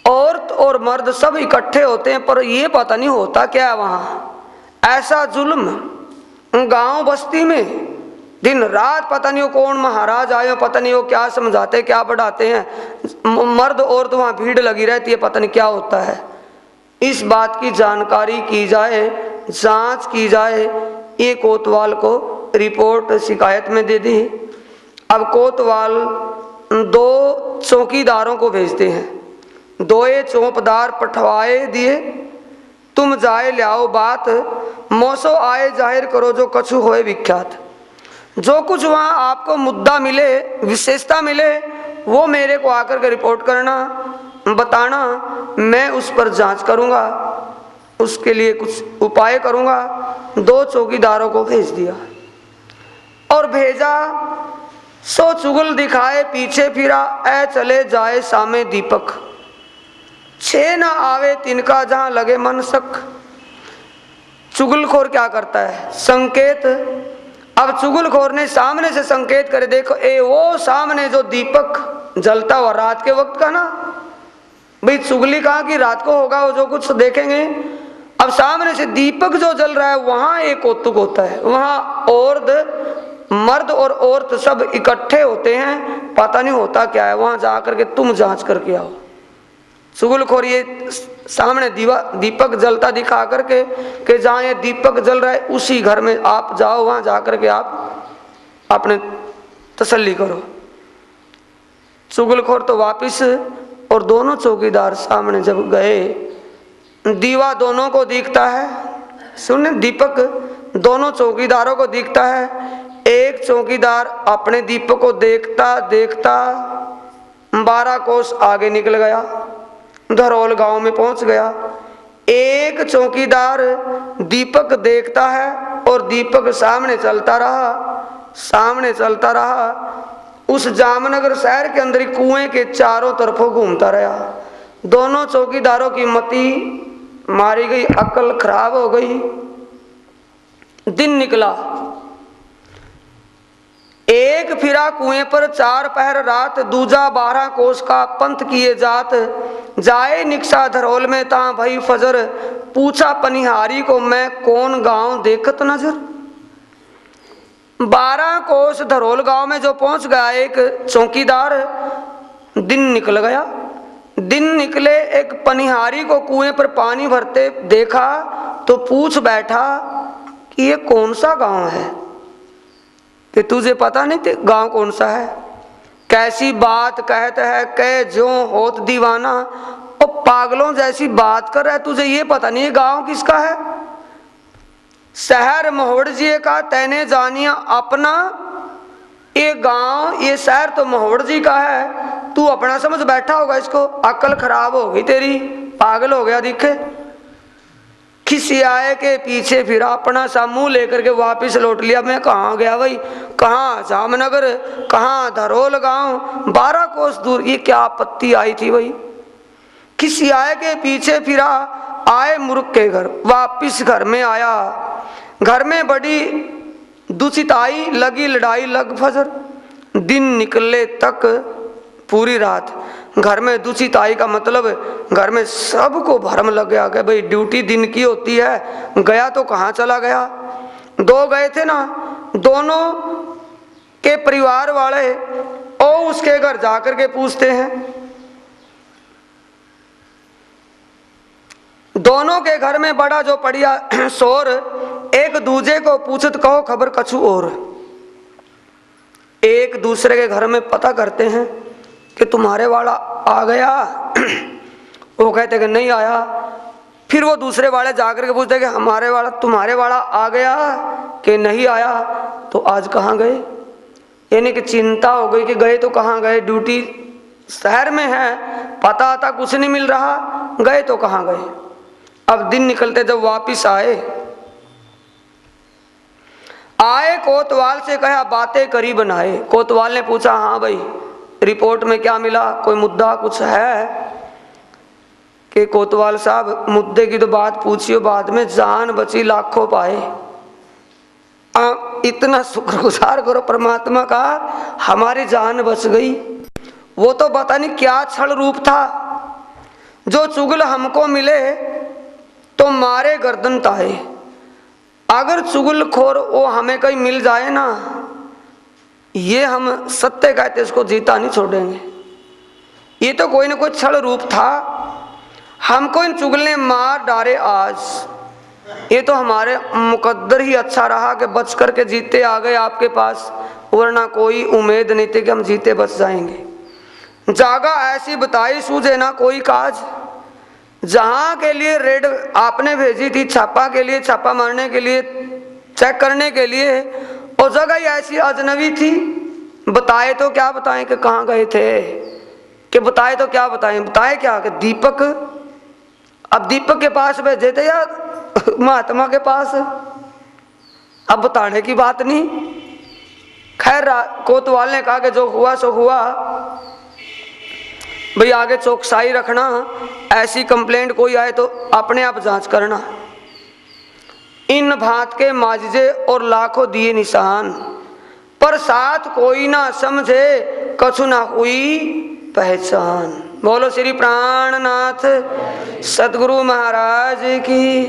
औरत और मर्द सब इकट्ठे होते हैं, पर ये पता नहीं होता क्या है वहां। ऐसा जुल्म गांव बस्ती में दिन रात, पता नहीं वो कौन महाराज आए, पता नहीं वो क्या समझाते क्या बढ़ाते हैं। मर्द औरत वहां भीड़ लगी रहती है, पता नहीं क्या होता है। इस बात की जानकारी की जाए, जांच की जाए। ये कोतवाल को रिपोर्ट शिकायत में दे दी। अब कोतवाल 2 चौकीदारों को भेजते हैं। 2 चौकीदार पठवाए दिए, तुम जाए लियाओ बात, मौसो आए जाहिर करो जो कछु होए विख्यात। जो कुछ वहाँ आपको मुद्दा मिले, विशेषता मिले, वो मेरे को आकर के रिपोर्ट करना, बताना, मैं उस पर जांच करूँगा, उसके लिए कुछ उपाय करूँगा। 2 चौकीदारों को भेज दिया और भेजा। सो चुगल दिखाए पीछे फिरा, ऐ चले जाए सामे दीपक। 6 न आवे तिनका जहाँ लगे मन शक। चुगलखोर क्या करता है? संकेत। अब चुगलखोर ने सामने से संकेत करे, देखो ए वो सामने जो दीपक जलता हुआ रात के वक्त का ना, भाई चुगली कहा कि रात को होगा वो जो कुछ देखेंगे। अब सामने से दीपक जो जल रहा है वहां एक कौतुक होता है। वहां औरत, मर्द और औरत सब इकट्ठे होते हैं, पता नहीं होता क्या है। वहां जाकर के तुम जांच करके आओ। चुगलखोर ये सामने दीपक जलता दिखा करके कि जहाँ ये दीपक जल रहा है उसी घर में आप जाओ, वहां जाकर के आप अपने तसल्ली करो। चुगलखोर तो वापिस, और दोनों चौकीदार सामने जब गए, दीवा दोनों को दिखता है। सुन, दीपक दोनों चौकीदारों को दिखता है। एक चौकीदार अपने दीपक को देखता देखता 12 कोस आगे निकल गया, धरोल गांव में पहुंच गया। एक चौकीदार दीपक देखता है और दीपक सामने चलता रहा, सामने चलता रहा। उस जामनगर शहर के अंदर कुएं के चारों तरफों घूमता रहा। दोनों चौकीदारों की मति मारी गई, अकल खराब हो गई। दिन निकला, एक फिरा कुएं पर 4 पहर रात, दूजा 12 कोस का पंथ किए जात। जाए निक्शा धरोल में ता भई फजर, पूछा पनिहारी को मैं कौन गांव देखत नजर। 12 कोस धरोल गांव में जो पहुंच गया एक चौकीदार, दिन निकल गया। दिन निकले, एक पनिहारी को कुएं पर पानी भरते देखा तो पूछ बैठा कि ये कौन सा गांव है, कि तुझे पता नहीं गांव कौन सा है। कैसी बात कहता है, कह जो होत दीवाना, और पागलों जैसी बात कर रहा है, तुझे ये पता नहीं ये गांव किसका है। शहर महोड़ जी का तैने जानिया अपना, ये गांव ये शहर तो महोड़ जी का है, तू अपना समझ बैठा होगा इसको। अकल खराब हो गई तेरी, पागल हो गया दिखे। खिसियाए के पीछे फिरा, अपना सा मुंह लेकर के वापिस लौट लिया। मैं कहाँ गया भाई, कहाँ जामनगर, कहाँ धरोल गांव, 12 कोस दूर, ये क्या आपत्ति आई थी भाई। खिसियाए के पीछे फिरा, आए मूर्ख के घर, वापिस घर में आया। घर में बड़ी दुचिताई लगी, लड़ाई लग फजर। दिन निकले तक पूरी रात घर में दुचिताई का मतलब घर में सबको भरम लग गया कि भाई ड्यूटी दिन की होती है, गया तो कहाँ चला गया। 2 गए थे ना, दोनों के परिवार वाले और उसके घर जाकर के पूछते हैं। दोनों के घर में बड़ा जो पड़िया शोर, एक दूजे को पूछत कहो खबर कछु और। एक दूसरे के घर में पता करते हैं कि तुम्हारे वाला आ गया, वो कहते कि नहीं आया। फिर वो दूसरे वाले जाकर के पूछते कि हमारे वाला तुम्हारे वाला आ गया कि नहीं आया, तो आज कहाँ गए। यानी कि चिंता हो गई कि गए तो कहाँ गए, ड्यूटी शहर में है, पता आता कुछ नहीं मिल रहा, गए तो कहाँ गए। अब दिन निकलते जब वापिस आए कोतवाल से कहा बातें करी बनाए। कोतवाल ने पूछा हाँ भाई रिपोर्ट में क्या मिला, कोई मुद्दा कुछ है। कि कोतवाल साहब मुद्दे की तो बात पूछियो, बाद में जान बची लाखों पाए। इतना शुक्रगुजार करो परमात्मा का, हमारी जान बच गई। वो तो पता नहीं क्या छल रूप था, जो चुगल हमको मिले तो मारे गर्दन ताए। अगर चुगलखोर वो हमें कहीं मिल जाए ना, ये हम सत्य कहते इसको जीता नहीं छोड़ेंगे। ये तो कोई ना कोई छल रूप था, हमको इन चुगल ने मार डारे आज। ये तो हमारे मुकद्दर ही अच्छा रहा कि बच करके जीते आ गए आपके पास, वरना कोई उम्मीद नहीं थी कि हम जीते बच जाएंगे। जागा ऐसी बताई सूझे ना कोई काज, जहां के लिए रेड आपने भेजी थी छापा के लिए, छापा मारने के लिए, चेक करने के लिए, और जगह ही ऐसी अजनबी थी। बताए तो क्या बताएं कि कहाँ गए थे, कि बताए तो क्या बताएं, बताए क्या कि दीपक, अब दीपक के पास भेजे थे या महात्मा के पास, अब बताने की बात नहीं। खैर कोतवाल ने कहा कि जो हुआ सो हुआ, भाई आगे चौकसाई रखना, ऐसी कंप्लेंट कोई आए तो अपने आप जांच करना। इन भात के माजिजे और लाखों दिए निशान, पर साथ कोई ना समझे कछु ना हुई पहचान। बोलो श्री प्राणनाथ सदगुरु महाराज की।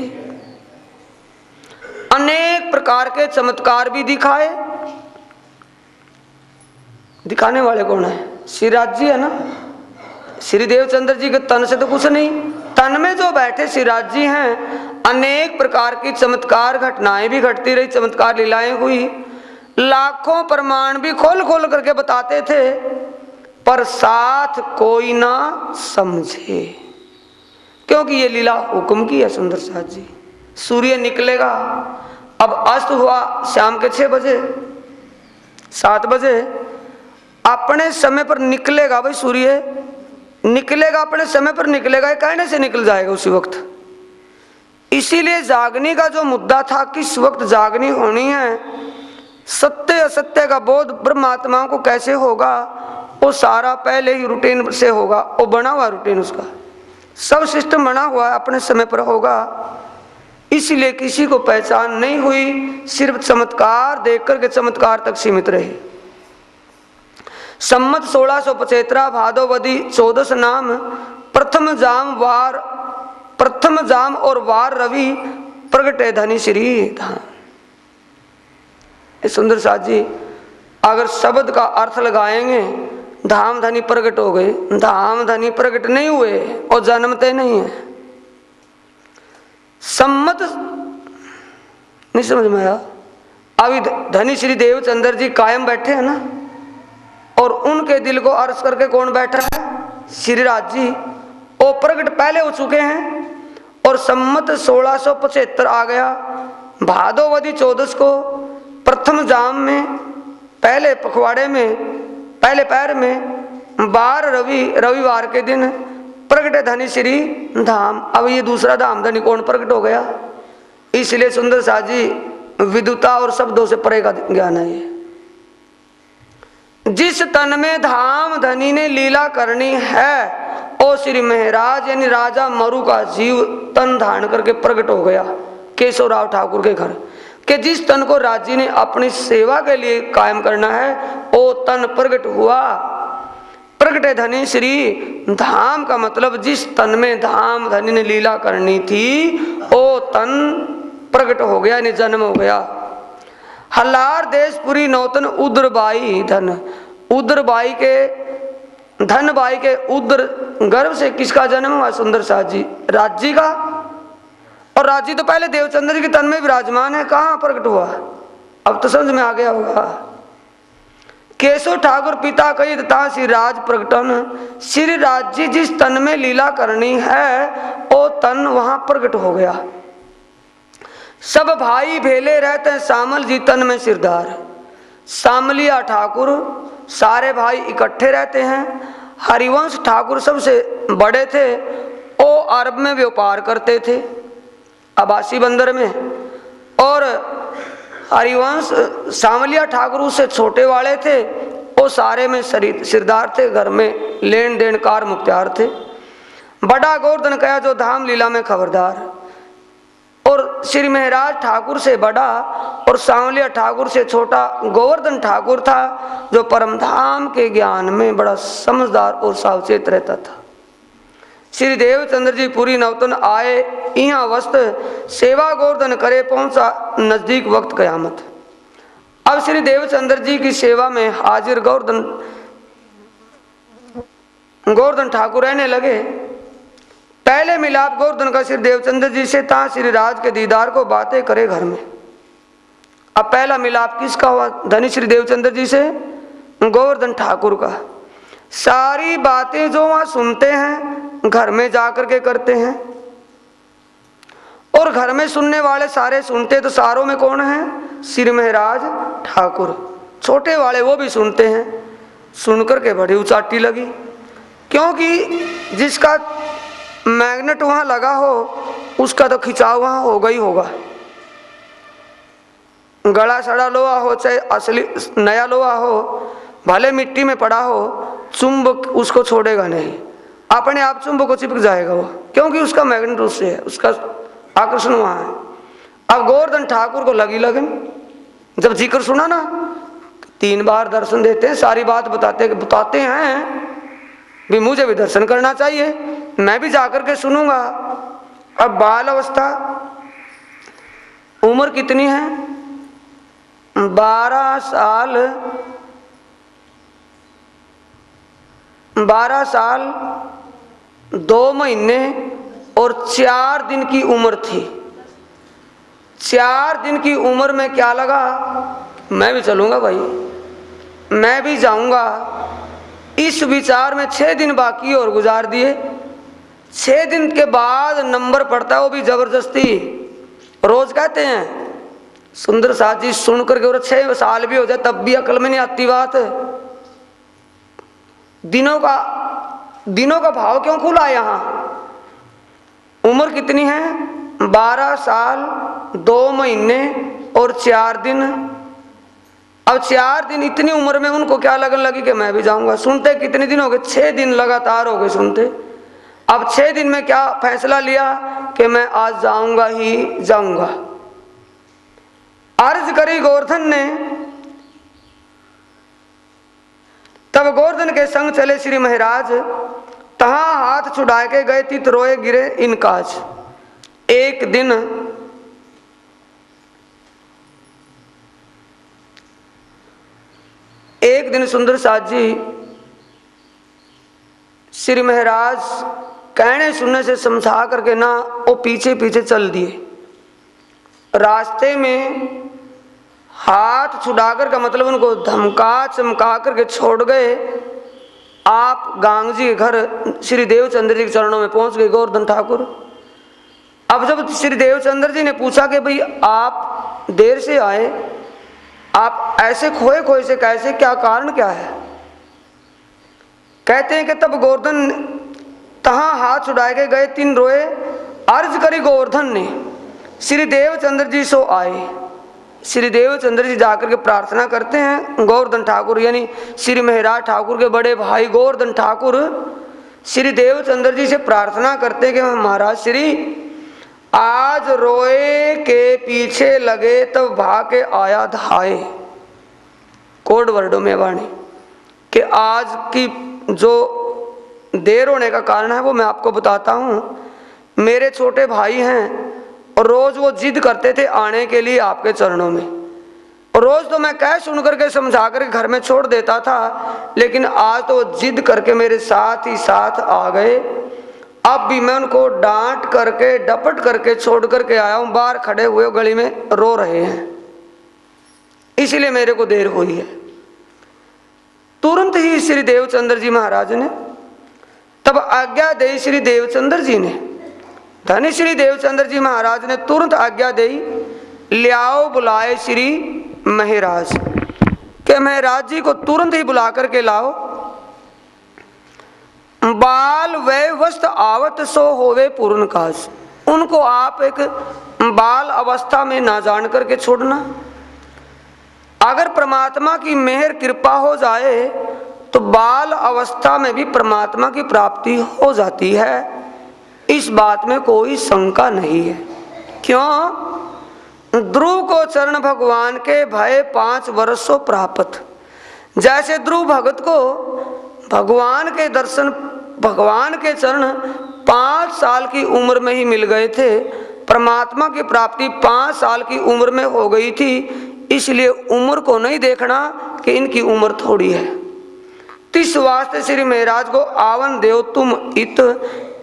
अनेक प्रकार के चमत्कार भी दिखाए। दिखाने वाले कौन है? श्रीराज जी है ना। श्री देवचंद्र जी के तन से तो कुछ नहीं, तन में जो बैठे श्रीराज जी हैं, अनेक प्रकार की चमत्कार घटनाएं भी घटती रही, चमत्कार लीलाएं हुई। लाखों प्रमाण भी खोल खोल करके बताते थे, पर साथ कोई ना समझे, क्योंकि ये लीला हुक्म की है। सुंदर साथ जी, सूर्य निकलेगा, अब अस्त हुआ शाम के 6 बजे 7 बजे, अपने समय पर निकलेगा। भाई सूर्य निकलेगा, अपने समय पर निकलेगा, कहने से निकल जाएगा उसी वक्त। इसीलिए जागने का जो मुद्दा था, किस वक्त जागनी होनी है, सत्य असत्य का बोध ब्रह्मात्माओं को कैसे होगा, वो सारा पहले ही रूटीन से होगा। वो बना हुआ रूटीन, उसका सब सिस्टम बना हुआ है, अपने समय पर होगा। इसलिए किसी को पहचान नहीं हुई, सिर्फ चमत्कार देख करके चमत्कार तक सीमित रहे। सम्मत 1675 भादोवदी 14 नाम, प्रथम जाम और वार रवि, प्रगटे धनी श्री धाम। सुंदर साथ जी, अगर शब्द का अर्थ लगाएंगे, धाम धनी प्रकट हो गए, धाम धनी प्रकट नहीं हुए और जन्मते नहीं है। सम्मत नहीं समझ में आया। अभी धनी श्री देवचंद्र जी कायम बैठे हैं ना, और उनके दिल को अर्ज करके कौन बैठा है? श्रीराज जी। वो प्रकट पहले हो चुके हैं, और सम्मत 1675 आ गया, भादोवदी 14 को, प्रथम जाम में, पहले पखवाड़े में, पहले पैर में, बार रविवार के दिन प्रगटे धनी श्री धाम। अब ये दूसरा धाम धनी कौन प्रकट हो गया? इसलिए सुंदर साथ जी, विद्युता और शब्दों से परे का ज्ञान है ये। जिस तन में धाम धनी ने लीला करनी है, ओ श्री महाराज यानी राजा मरु का जीव तन धारण करके प्रकट हो गया केशवराव ठाकुर के घर के। जिस तन को राजी ने अपनी सेवा के लिए कायम करना है, ओ तन प्रकट हुआ। प्रगटे धनी श्री धाम का मतलब जिस तन में धाम धनी ने लीला करनी थी, ओ तन प्रकट हो गया, यानी जन्म हो गया। हल्लार देशपुरी नौतन उद्रबाई धन, उद्रबाई के धन बाई के उद्र गर्भ से किसका जन्म हुआ? सुंदर साथ जी, राज्य का। और राज्य तो पहले देवचंद्र जी के तन में विराजमान है, कहाँ प्रकट हुआ? अब तो समझ में आ गया होगा। केशव ठाकुर पिता कही तथा श्री राज प्रकटन, श्री राज जी जिस तन में लीला करनी है, वो तन वहां प्रकट हो गया। सब भाई भेले रहते हैं, सामल जी तन में सिरदार। सामलिया ठाकुर सारे भाई इकट्ठे रहते हैं। हरिवंश ठाकुर सबसे बड़े थे, वो अरब में व्यापार करते थे, अबासी बंदर में। और हरिवंश सामलिया ठाकुर उससे छोटे वाले थे, वो सारे में सिरदार थे, घर में लेन देन कार मुख्तियार थे। बड़ा गोवर्धन कहा जो धाम लीला में खबरदार। और श्री महाराज ठाकुर से बड़ा और सांवलिया ठाकुर से छोटा गोवर्धन ठाकुर था, जो परमधाम के ज्ञान में बड़ा समझदार और सावचेत रहता था। श्री देवचंद्र जी पूरी नवतन आए, यहाँ वस्त सेवा गोवर्धन करे, पहुंचा नजदीक वक्त कयामत। अब श्री देवचंद्र जी की सेवा में हाजिर गोवर्धन ठाकुर रहने लगे। पहले मिलाप गोवर्धन का श्री देवचंद्र जी से था, श्री राज के दीदार को बातें करे घर में। अब पहला मिलाप किसका हुआ? धनी श्री देवचंद्र जी से गोवर्धन ठाकुर का। सारी बातें जो वहां सुनते हैं घर में जाकर के करते हैं, और घर में सुनने वाले सारे सुनते तो सारों में कौन है? श्री महाराज ठाकुर। छोटे वाले वो भी सुनते हैं। सुनकर के बड़ी उचाटी लगी, क्योंकि जिसका मैग्नेट वहां लगा हो उसका तो खिंचाव वहां होगा ही होगा। गला सड़ा लोहा हो चाहे असली नया लोहा हो, भले मिट्टी में पड़ा हो, चुंबक उसको छोड़ेगा नहीं, अपने आप चुंबक को चिपक जाएगा वो, क्योंकि उसका मैग्नेट उससे है, उसका आकर्षण वहां है। अब गोवर्धन ठाकुर को लगी लगन, जब जिक्र सुना ना 3 बार दर्शन देते हैं, सारी बात बताते हैं भी मुझे भी दर्शन करना चाहिए, मैं भी जाकर के सुनूंगा। अब बाल अवस्था, उम्र कितनी है? 12 साल 2 महीने और 4 दिन की उम्र थी। 4 दिन की उम्र में क्या लगा, मैं भी चलूंगा भाई, मैं भी जाऊंगा। इस विचार में 6 दिन बाकी और गुजार दिए। 6 दिन के बाद नंबर पड़ता है, वो भी जबरदस्ती। रोज कहते हैं सुंदर साथ जी सुन करके, और 6 साल भी हो जाए तब भी अकल में नहीं आती बात। दिनों का भाव क्यों खुला है यहाँ? उम्र कितनी है? 12 साल 2 महीने और 4 दिन। अब 4 दिन, इतनी उम्र में उनको क्या लगन लगी कि मैं भी जाऊंगा। सुनते कितने दिन हो गए? 6 दिन लगातार हो गए सुनते। अब 6 दिन में क्या फैसला लिया कि मैं आज जाऊंगा ही जाऊंगा। अर्ज करी गोवर्धन ने, तब गोवर्धन के संग चले श्री महाराज, तहां हाथ छुड़ा के गए तित रोए गिरे इनकाज। एक दिन सुंदर साथ जी श्री महाराज कहने सुनने से समझा करके ना वो पीछे पीछे चल दिए। रास्ते में हाथ छुड़ाकर का मतलब उनको धमका चमका करके छोड़ गए। आप गांग जी के घर श्री देवचंद्र जी के चरणों में पहुंच गए गोवर्धन ठाकुर। अब जब श्री देवचंद्र जी ने पूछा कि भाई आप देर से आए, आप ऐसे खोए खोए से कैसे, क्या कारण क्या है? कहते हैं कि तब गोवर्धन तहां हाथ छुड़ाए के गए 3 रोए, अर्ज करी गोवर्धन ने, श्री देवचंद्र जी सो आए। श्री देवचंद्र जी जाकर के प्रार्थना करते हैं। गोवर्धन ठाकुर यानी श्री महाराज ठाकुर के बड़े भाई गोवर्धन ठाकुर श्री देवचंद्र जी से प्रार्थना करते हैं कि महाराज श्री, आज रोए के पीछे लगे तब भागे आया धाए। कोड वर्डों में वाणी कि आज की जो देर होने का कारण है वो मैं आपको बताता हूँ। मेरे छोटे भाई हैं और रोज वो जिद करते थे आने के लिए आपके चरणों में, और रोज तो मैं कह सुन करके समझा करके घर में छोड़ देता था, लेकिन आज तो जिद करके मेरे साथ ही साथ आ गए। अब भी मैं उनको डांट करके डपट करके छोड़ करके आया हूँ। बाहर खड़े हुए गली में रो रहे हैं, इसलिए मेरे को देर हुई है। तुरंत ही श्री देवचंद्र जी महाराज ने तब आज्ञा दी। श्री देवचंद्र जी ने, धनी श्री देवचंद्र जी महाराज ने तुरंत आज्ञा दी, लियाओ बुलाए श्री महाराज के, महाराज जी को तुरंत ही बुला करके लाओ। बाल वै वस्त आवत सो होवे पूर्ण काज। उनको आप एक बाल अवस्था में ना जान करके छोड़ना। अगर परमात्मा की मेहर कृपा हो जाए तो बाल अवस्था में भी परमात्मा की प्राप्ति हो जाती है, इस बात में कोई शंका नहीं है। क्यों? ध्रुव को चरण भगवान के भय 5 वर्षों प्राप्त। जैसे ध्रुव भगत को भगवान के दर्शन, भगवान के चरण 5 साल की उम्र में ही मिल गए थे, परमात्मा की प्राप्ति 5 साल की उम्र में हो गई थी, इसलिए उम्र को नहीं देखना कि इनकी उम्र थोड़ी है। तिस वास्ते श्री महाराज को आवन देव तुम इत,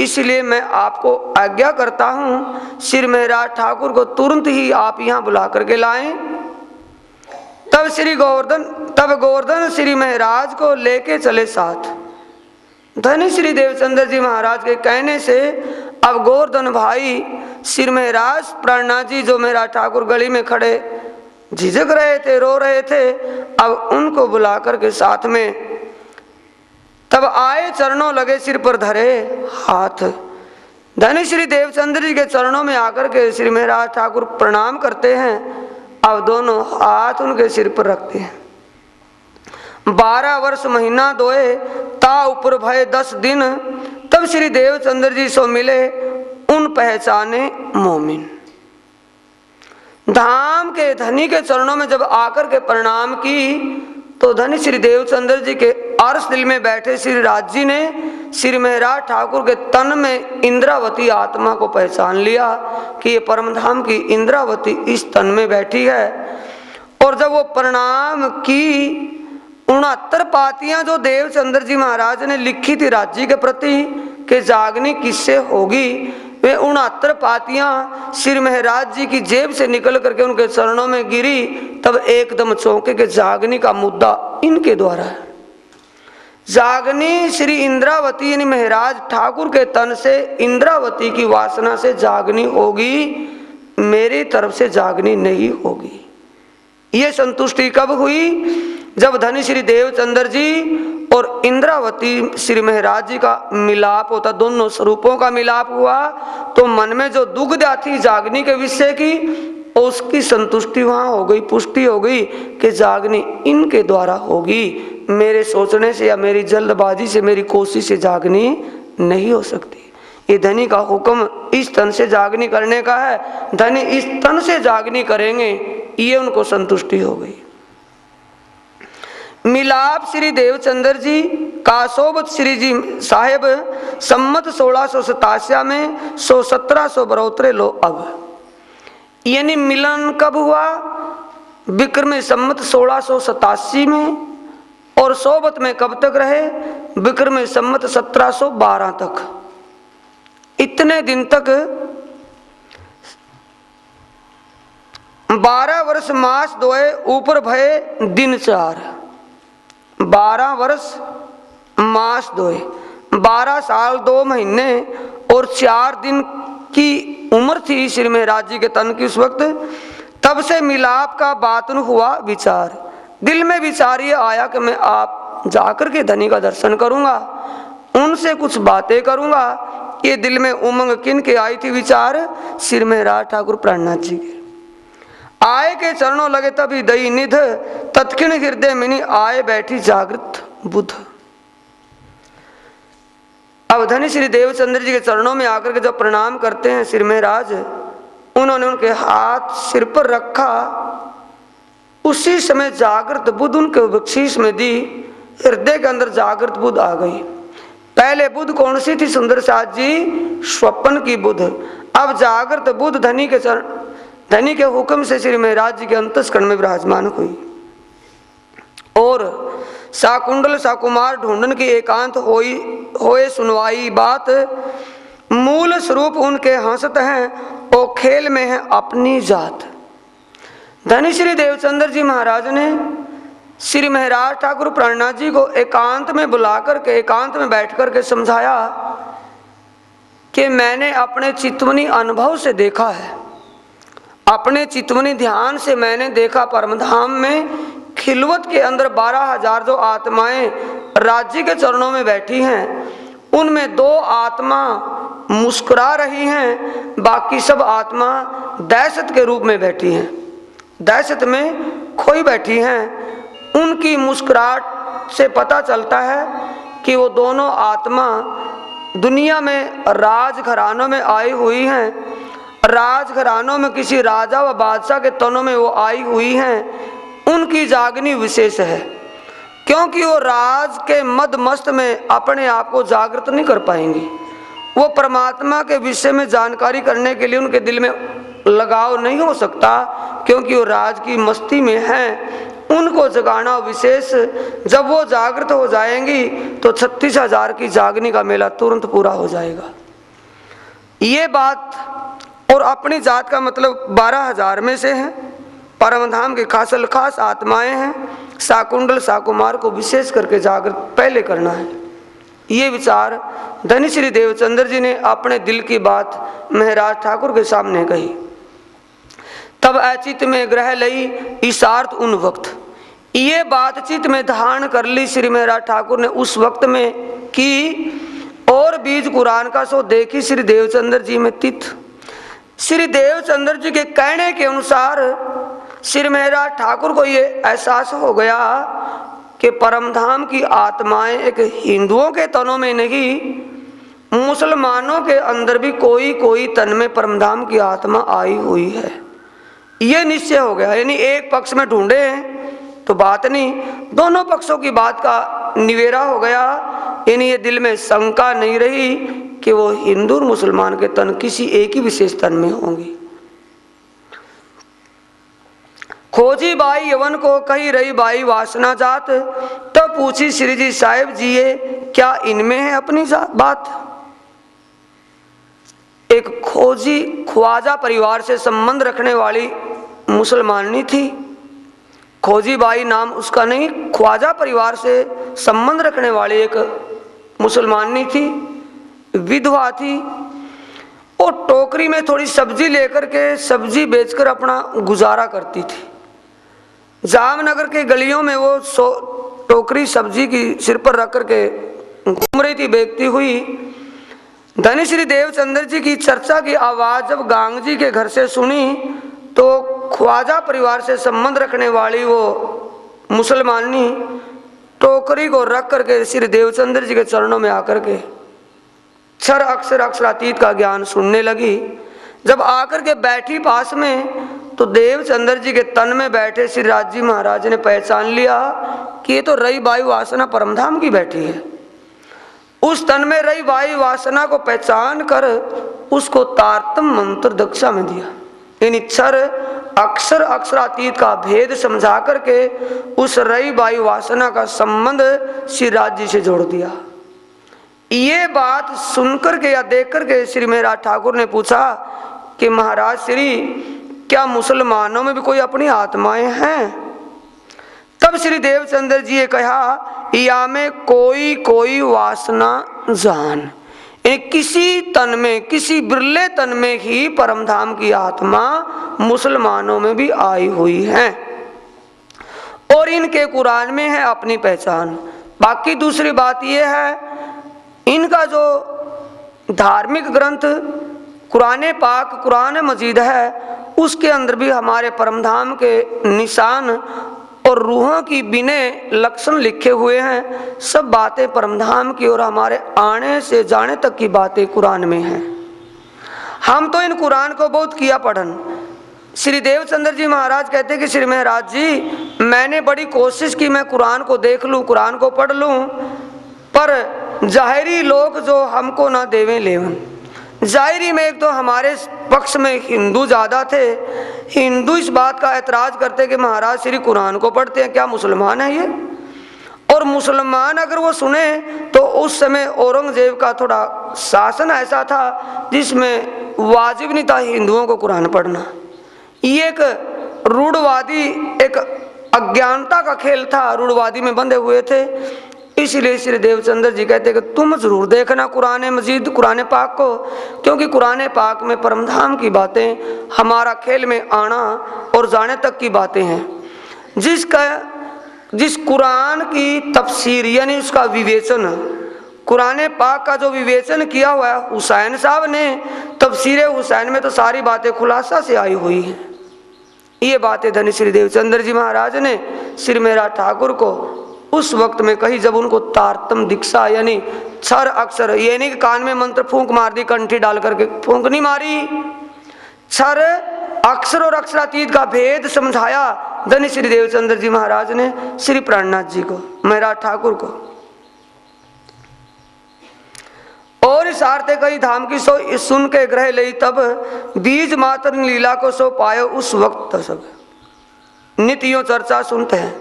इसलिए मैं आपको आज्ञा करता हूँ श्री महाराज ठाकुर को तुरंत ही आप यहाँ बुला करके लाएं। तब गोवर्धन श्री महाराज को लेके चले साथ। धनी श्री देवचंद्र जी महाराज के कहने से अब गोवर्धन भाई श्री महाराज प्राणनाथ जी जो महाराज ठाकुर गली में खड़े झिझक रहे थे, रो रहे थे, अब उनको बुला करके साथ में तब आए, चरणों लगे, सिर पर धरे हाथ। धनी श्री देवचंद्र जी के चरणों में आकर के श्री महाराज ठाकुर प्रणाम करते हैं। अब दोनों हाथ उनके सिर पर रखते हैं। 12 वर्ष महीना दोए ता ऊपर भय 10 दिन, तब श्री देवचंद्र जी सो मिले उन पहचाने मोमिन। धाम के धनी के चरणों में जब आकर के प्रणाम की तो धनी श्री देवचंद्र जी के अर्श दिल में बैठे श्री राज जी ने श्री महाराज ठाकुर के तन में इंद्रावती आत्मा को पहचान लिया कि ये परमधाम की इंद्रावती इस तन में बैठी है। और जब वो प्रणाम की 69 पातियां जो देवचंद्र जी महाराज ने लिखी थी राज जी के प्रति कि जागनी किससे होगी, वे 69 पातियां श्री महाराज जी की जेब से निकल करके उनके चरणों में गिरी। तब एकदम चौंके कि जागनी का मुद्दा इनके द्वारा है। जागनी श्री इंद्रावती यानी महाराज ठाकुर के तन से इंद्रावती की वासना से जागनी होगी, मेरी तरफ से जागनी नहीं होगी। ये संतुष्टि कब हुई? जब धनी श्री देवचंद्र जी और इंद्रावती श्री महाराज जी का मिलाप होता, दोनों स्वरूपों का मिलाप हुआ, तो मन में जो दुविधा थी जागनी के विषय की, उसकी संतुष्टि वहां हो गई, पुष्टि हो गई कि जागनी इनके द्वारा होगी। मेरे सोचने से या मेरी जल्दबाजी से, मेरी कोशिश से जागनी नहीं हो सकती। ये धनी का हुक्म इस तन से जागनी करने का है, धनी इस तन से जागनी करेंगे, ये उनको संतुष्टि हो गई। मिलाप श्री देवचंद्र जी कासोबत श्री जी साहेब सम्मत 1687 में 1772 लो अब। यानी मिलन कब हुआ? विक्रम सम्मत 1687 में, और सोबत में कब तक रहे? विक्रम सम्मत 1712 तक। इतने दिन तक 12 वर्ष मास दोए ऊपर भय दिन 4। 12 वर्ष मास दोए, 12 साल 2 महीने और 4 दिन की उम्र थी श्री महाराज जी के तन की उस वक्त। तब से मिलाप का बातन हुआ विचार। दिल में विचार ये आया कि मैं आप जाकर के धनी का दर्शन करूंगा, उनसे कुछ बातें करूंगा। ये दिल में उमंग किन के आई थी विचार? श्री महाराज ठाकुर प्राणनाथ जी के। आए के चरणों लगे तभी दई निध, तत्क्षण हृदय मिनी आए बैठी जागृत बुध। अब धनी श्री देवचंद्र जी के चरणों में आकर के जब प्रणाम करते हैं श्री महाराज, उन्होंने उनके हाथ सिर पर रखा, उसी समय जागृत बुध उनके बख्शीश में दी। हृदय के अंदर जागृत बुध आ गई। पहले बुध कौन सी थी सुंदर साथ जी? स्वप्न की बुध। अब जागृत बुध धनी के चरण, धनी के हुक्म से श्री महाराज जी के अंतस्करण में विराजमान हुई। और साकुंडल साकुमार ढूंढन की एकांत होए सुनवाई बात, मूल स्वरूप उनके हंसत हैं और खेल में है अपनी जात। धनी श्री देवचंद्र जी महाराज ने श्री महाराज ठाकुर प्राणनाथ जी को एकांत में बुला करके, एकांत में बैठ करके समझाया कि मैंने अपने चित्तवनी अनुभव से देखा है, अपने चित्तवनी ध्यान से मैंने देखा परमधाम में खिलवत के अंदर 12,000 जो आत्माएं राज्य के चरणों में बैठी हैं, उनमें 2 आत्मा मुस्कुरा रही हैं, बाकी सब आत्मा दहशत के रूप में बैठी हैं, दहशत में खोई बैठी हैं। उनकी मुस्कुराहट से पता चलता है कि वो दोनों आत्मा दुनिया में राज घरानों में आई हुई हैं, राजघरानों में किसी राजा व बादशाह के तनों में वो आई हुई हैं, उनकी जागनी विशेष है, क्योंकि वो राज के मद मस्त में अपने आप को जागृत नहीं कर पाएंगी। वो परमात्मा के विषय में जानकारी करने के लिए उनके दिल में लगाव नहीं हो सकता, क्योंकि वो राज की मस्ती में हैं। उनको जगाना विशेष, जब वो जागृत हो जाएंगी तो 36,000 की जागनी का मेला तुरंत पूरा हो जाएगा। ये बात और अपनी जात का मतलब 12,000 में से है। परमधाम के खासल खास आत्माएं हैं। साकुंडल साकुमार को विशेष करके जागृत पहले करना है। ये विचार धनी श्री देवचंद्र जी ने अपने दिल की बात महाराज ठाकुर के सामने कही। तब अचित में ग्रह लई इशारत उन वक्त, ये बातचीत में धारण कर ली श्री महाराज ठाकुर ने उस वक्त में की। और बीज कुरान का सो देखी श्री देवचंद्र जी में तिथ। श्री देवचंद्र जी के कहने के अनुसार श्री महाराज ठाकुर को ये एहसास हो गया कि परमधाम की आत्माएं एक हिंदुओं के तनों में नहीं, मुसलमानों के अंदर भी कोई कोई तन में परमधाम की आत्मा आई हुई है। ये निश्चय हो गया। यानी एक पक्ष में ढूंढे हैं तो बात नहीं, दोनों पक्षों की बात का निवेरा हो गया। यानी ये दिल में शंका नहीं रही कि वो हिंदू और मुसलमान के तन किसी एक ही विशेष तन में होंगी। खोजी बाई यवन को कही रही बाई वासना जात, तो पूछी श्री जी साहिब जी ये क्या इनमें है अपनी बात। एक खोजी ख्वाजा परिवार से संबंध रखने वाली मुसलमानी थी। खोजी बाई नाम उसका नहीं, ख्वाजा परिवार से संबंध रखने वाली एक मुसलमानी थी, विधवा थी। और टोकरी में थोड़ी सब्जी लेकर के सब्जी बेचकर अपना गुजारा करती थी। जामनगर के गलियों में वो टोकरी सब्जी की सिर पर रख करके घूम रही थी, बेचती हुई। धनी श्री देवचंद्र जी की चर्चा की आवाज जब गांग जी के घर से सुनी तो ख्वाजा परिवार से संबंध रखने वाली वो मुसलमानी टोकरी को रख करके श्री देवचंद्र जी के चरणों में आकर के क्षर अक्षर अक्षरातीत का ज्ञान सुनने लगी। जब आकर के बैठी पास में तो देवचंद्र जी के तन में बैठे श्री राज जी महाराज ने पहचान लिया कि ये तो रई बाई वासना परमधाम की बैठी है। उस तन में रई बाई वासना को पहचान कर उसको तारतम मंत्र दक्षा में दिया। यानी क्षर अक्षर अक्षरातीत का भेद समझा करके उस रई बाई वासना का संबंध श्री राज जी से जोड़ दिया। ये बात सुनकर के या देख करके श्री महाराज ठाकुर ने पूछा कि महाराज श्री क्या मुसलमानों में भी कोई अपनी आत्माएं हैं। तब श्री देवचंद्र जी ने कहा या में कोई कोई वासना जान, किसी तन में किसी बिरले तन में ही परमधाम की आत्मा मुसलमानों में भी आई हुई है और इनके कुरान में है अपनी पहचान। बाकी दूसरी बात यह है इनका जो धार्मिक ग्रंथ कुरान पाक कुरान मजीद है उसके अंदर भी हमारे परमधाम के निशान और रूहों की बिने लक्षण लिखे हुए हैं। सब बातें परमधाम की और हमारे आने से जाने तक की बातें कुरान में हैं। हम तो इन कुरान को बहुत किया पढ़न। श्री देवचंद्र जी महाराज कहते हैं कि श्री महाराज जी मैंने बड़ी कोशिश की मैं कुरान को देख लूं, कुरान को पढ़ लूं, पर जाहिरी लोग जो हमको ना देवें लेवन। जाहिरी में एक तो हमारे पक्ष में हिंदू ज़्यादा थे। हिंदू इस बात का ऐतराज़ करते कि महाराज श्री कुरान को पढ़ते हैं, क्या मुसलमान है ये। और मुसलमान अगर वो सुने तो उस समय औरंगजेब का थोड़ा शासन ऐसा था जिसमें वाजिब नहीं था हिंदुओं को कुरान पढ़ना। ये एक रूढ़वादी एक अज्ञानता का खेल था, रूढ़वादी में बंधे हुए थे। इसलिए श्री देवचंद्र जी कहते कि तुम जरूर देखना कुरान मजीद कुरान पाक को, क्योंकि कुरान पाक में परमधाम की बातें हमारा खेल में आना और जाने तक की बातें हैं। जिस कुरान की तफसीर यानी उसका विवेचन कुरान पाक का जो विवेचन किया हुआ है हुसैन साहब ने, तफसीर हुसैन में तो सारी बातें खुलासा से आई हुई हैं। ये बातें धनी श्री देवचंद्र जी महाराज ने श्री महाराज ठाकुर को उस वक्त में कही जब उनको तारतम दीक्षा यानी क्षर अक्षर, ये नहीं कि कान में मंत्र फूंक मार दी, कंठी डाल करके फूंक नहीं मारी। क्षर अक्षर और अक्षरातीत का भेद समझाया धनी श्री देवचंद्र जी महाराज ने श्री प्राणनाथ जी को, महराज ठाकुर को। और इस आरते कई धाम की सो सुन के ग्रह लई, तब बीज मात्र लीला को सो पायो उस वक्त सब। नित्य यूं चर्चा सुनते हैं,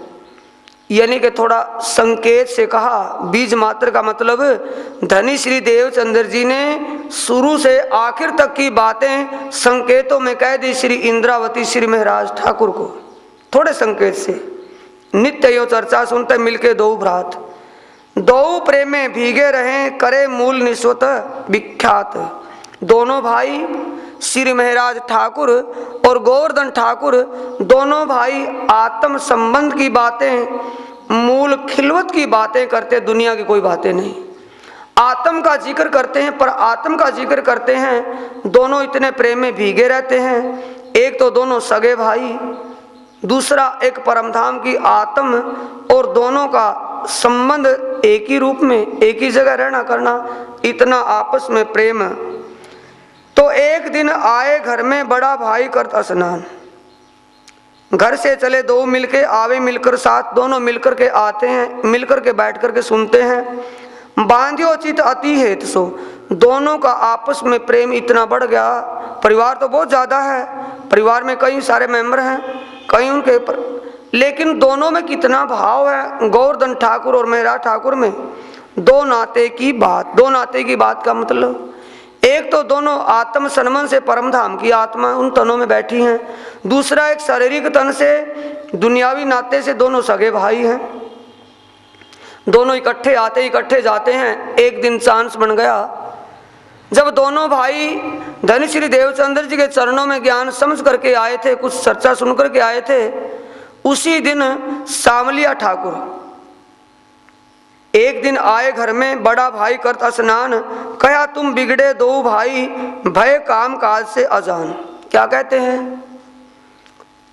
यानी कि थोड़ा संकेत से कहा। बीज मात्र का मतलब धनी श्री देवचंद्र जी ने शुरू से आखिर तक की बातें संकेतों में कह दी श्री इंद्रावती श्री महाराज ठाकुर को, थोड़े संकेत से। नित्य यो चर्चा सुनते मिलके दो भ्रात, दो प्रेम में भीगे रहे, करे मूल निस्वत विख्यात। दोनों भाई श्री महाराज ठाकुर और गोवर्धन ठाकुर, दोनों भाई आत्म संबंध की बातें, मूल खिलवत की बातें करते, दुनिया की कोई बातें नहीं। आत्म का जिक्र करते हैं, पर आत्म का जिक्र करते हैं। दोनों इतने प्रेम में भीगे रहते हैं। एक तो दोनों सगे भाई, दूसरा एक परमधाम की आत्म, और दोनों का संबंध एक ही रूप में, एक ही जगह रहना करना, इतना आपस में प्रेम। तो एक दिन आए घर में बड़ा भाई करता स्नान। घर से चले दो मिलके आवे, मिलकर साथ, दोनों मिलकर के आते हैं, मिलकर के बैठ करके सुनते हैं। बांध्यो चित अति हेत सो, दोनों का आपस में प्रेम इतना बढ़ गया। परिवार तो बहुत ज्यादा है, परिवार में कई सारे मेंबर हैं, कई उनके लेकिन दोनों में कितना भाव है, गोवर्धन ठाकुर और महाराज ठाकुर में। दो नाते की बात, दो नाते की बात का मतलब, एक तो दोनों आत्म संबंध से परमधाम की आत्मा उन तनों में बैठी हैं, दूसरा एक शारीरिक तन से, दुनियावी नाते से दोनों सगे भाई हैं। दोनों इकट्ठे आते इकट्ठे जाते हैं। एक दिन चांस बन गया जब दोनों भाई धनी श्री देवचंद्र जी के चरणों में ज्ञान समझ करके आए थे, कुछ चर्चा सुन करके आए थे। उसी दिन सामलिया ठाकुर एक दिन आए घर में, बड़ा भाई करता स्नान, कहा तुम बिगड़े दो भाई, भय काम काज से अजान। क्या कहते हैं?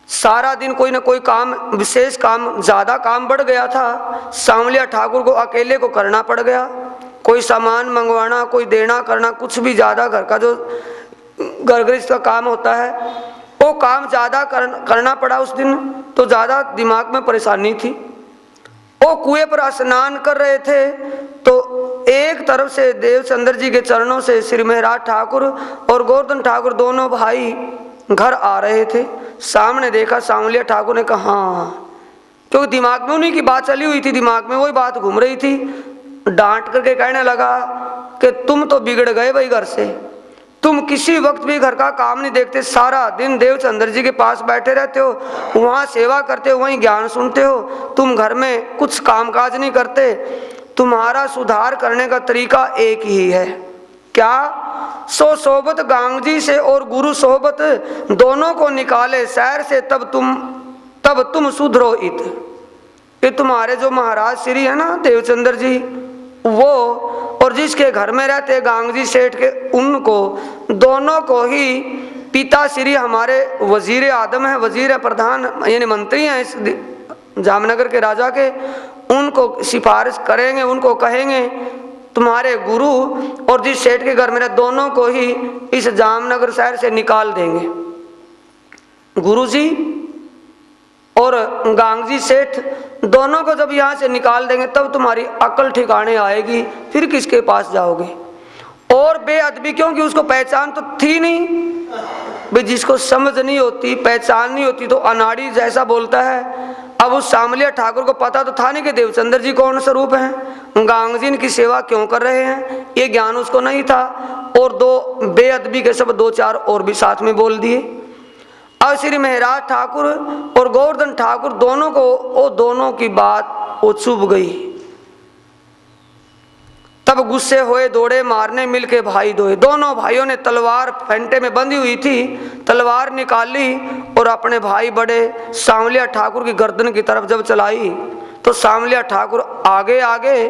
सारा दिन कोई ना कोई काम, विशेष काम, ज्यादा काम बढ़ गया था। सामलिया ठाकुर को अकेले को करना पड़ गया। कोई सामान मंगवाना, कोई देना करना, कुछ भी ज्यादा घर का जो गृहस्थ का काम होता है, वो काम ज्यादा करना पड़ा उस दिन। तो ज्यादा दिमाग में परेशानी थी। वो कुएं पर स्नान कर रहे थे, तो एक तरफ से देवचंद्र जी के चरणों से श्री महाराज ठाकुर और गोवर्धन ठाकुर दोनों भाई घर आ रहे थे। सामने देखा, सामलिया ठाकुर ने कहा हाँ, क्योंकि दिमाग में उन्हीं की बात चली हुई थी, दिमाग में वही बात घूम रही थी। डांट करके कहने लगा कि तुम तो बिगड़ गए भाई घर से, तुम किसी वक्त भी घर का काम नहीं देखते, सारा दिन देवचंद्र जी के पास बैठे रहते हो, वहाँ सेवा करते हो, वहीं ज्ञान सुनते हो, तुम घर में कुछ कामकाज नहीं करते। तुम्हारा सुधार करने का तरीका एक ही है, क्या? सो सोबत गांगजी से और गुरु सोबत दोनों को निकाले शहर से, तब तुम सुधरो इत। ये तुम्हारे जो महाराज श्री है ना देवचंद्र जी, वो और जिसके घर में रहते गांगजी सेठ के, उनको दोनों को ही पिता श्री हमारे वजीर आदम है, वजीर प्रधान यानी मंत्री हैं इस जामनगर के राजा के, उनको सिफारिश करेंगे, उनको कहेंगे तुम्हारे गुरु और जिस सेठ के घर में रहते दोनों को ही इस जामनगर शहर से निकाल देंगे। गुरुजी और गांगजी सेठ दोनों को जब यहाँ से निकाल देंगे तब तुम्हारी अकल ठिकाने आएगी, फिर किसके पास जाओगे? और बेअदबी, क्योंकि उसको पहचान तो थी नहीं भाई, जिसको समझ नहीं होती, पहचान नहीं होती तो अनाड़ी जैसा बोलता है। अब उस सामलिया ठाकुर को पता तो था नहीं कि देवचंद्र जी कौन स्वरूप हैं, गांगजी इनकी सेवा क्यों कर रहे हैं, ये ज्ञान उसको नहीं था। और दो बेअदबी के शब्द दो चार और भी साथ में बोल दिए। अब श्री महाराज ठाकुर और गोवर्धन ठाकुर दोनों को, वो दोनों की बात वो चुभ गई। तब गुस्से हुए, दौड़े मारने, मिलके भाई धोए। दोनों भाइयों ने तलवार फेंटे में बंधी हुई थी, तलवार निकाली और अपने भाई बड़े सामलिया ठाकुर की गर्दन की तरफ जब चलाई तो सामलिया ठाकुर आगे आगे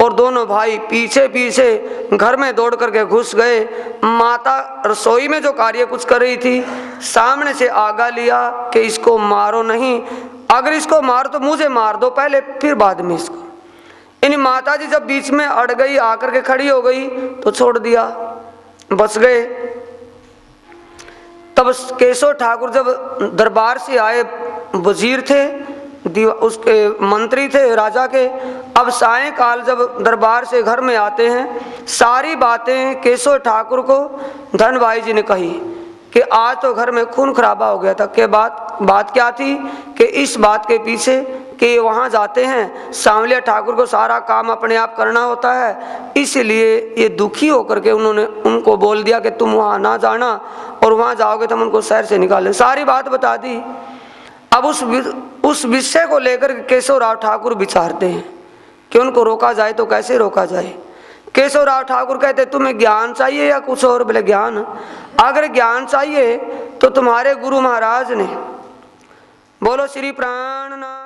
और दोनों भाई पीछे पीछे घर में दौड़ करके घुस गए। माता रसोई में जो कार्य कुछ कर रही थी, सामने से आगा लिया कि इसको मारो नहीं, अगर इसको मारो तो मुझे मार दो पहले, फिर बाद में इसको। इन माता जी जब बीच में अड़ गई, आकर के खड़ी हो गई तो छोड़ दिया, बच गए। तब केशव ठाकुर जब दरबार से आए, वजीर थे, उसके मंत्री थे राजा के, अब सायंकाल जब दरबार से घर में आते हैं, सारी बातें केशव ठाकुर को धन भाई जी ने कही कि आज तो घर में खून खराबा हो गया था। के बात क्या थी कि इस बात के पीछे कि वहाँ जाते हैं, सांवलिया ठाकुर को सारा काम अपने आप करना होता है, इसलिए ये दुखी होकर के उन्होंने उनको बोल दिया कि तुम वहाँ ना जाना, और वहाँ जाओगे तो हम उनको शहर से निकालें। सारी बात बता दी। अब उस विषय को लेकर केशव राव ठाकुर विचारते हैं कि उनको रोका जाए तो कैसे रोका जाए। केशव राव ठाकुर कहते तुम्हें ज्ञान चाहिए या कुछ और? बोले ज्ञान, अगर ज्ञान चाहिए तो तुम्हारे गुरु महाराज ने, बोलो श्री प्राणनाथ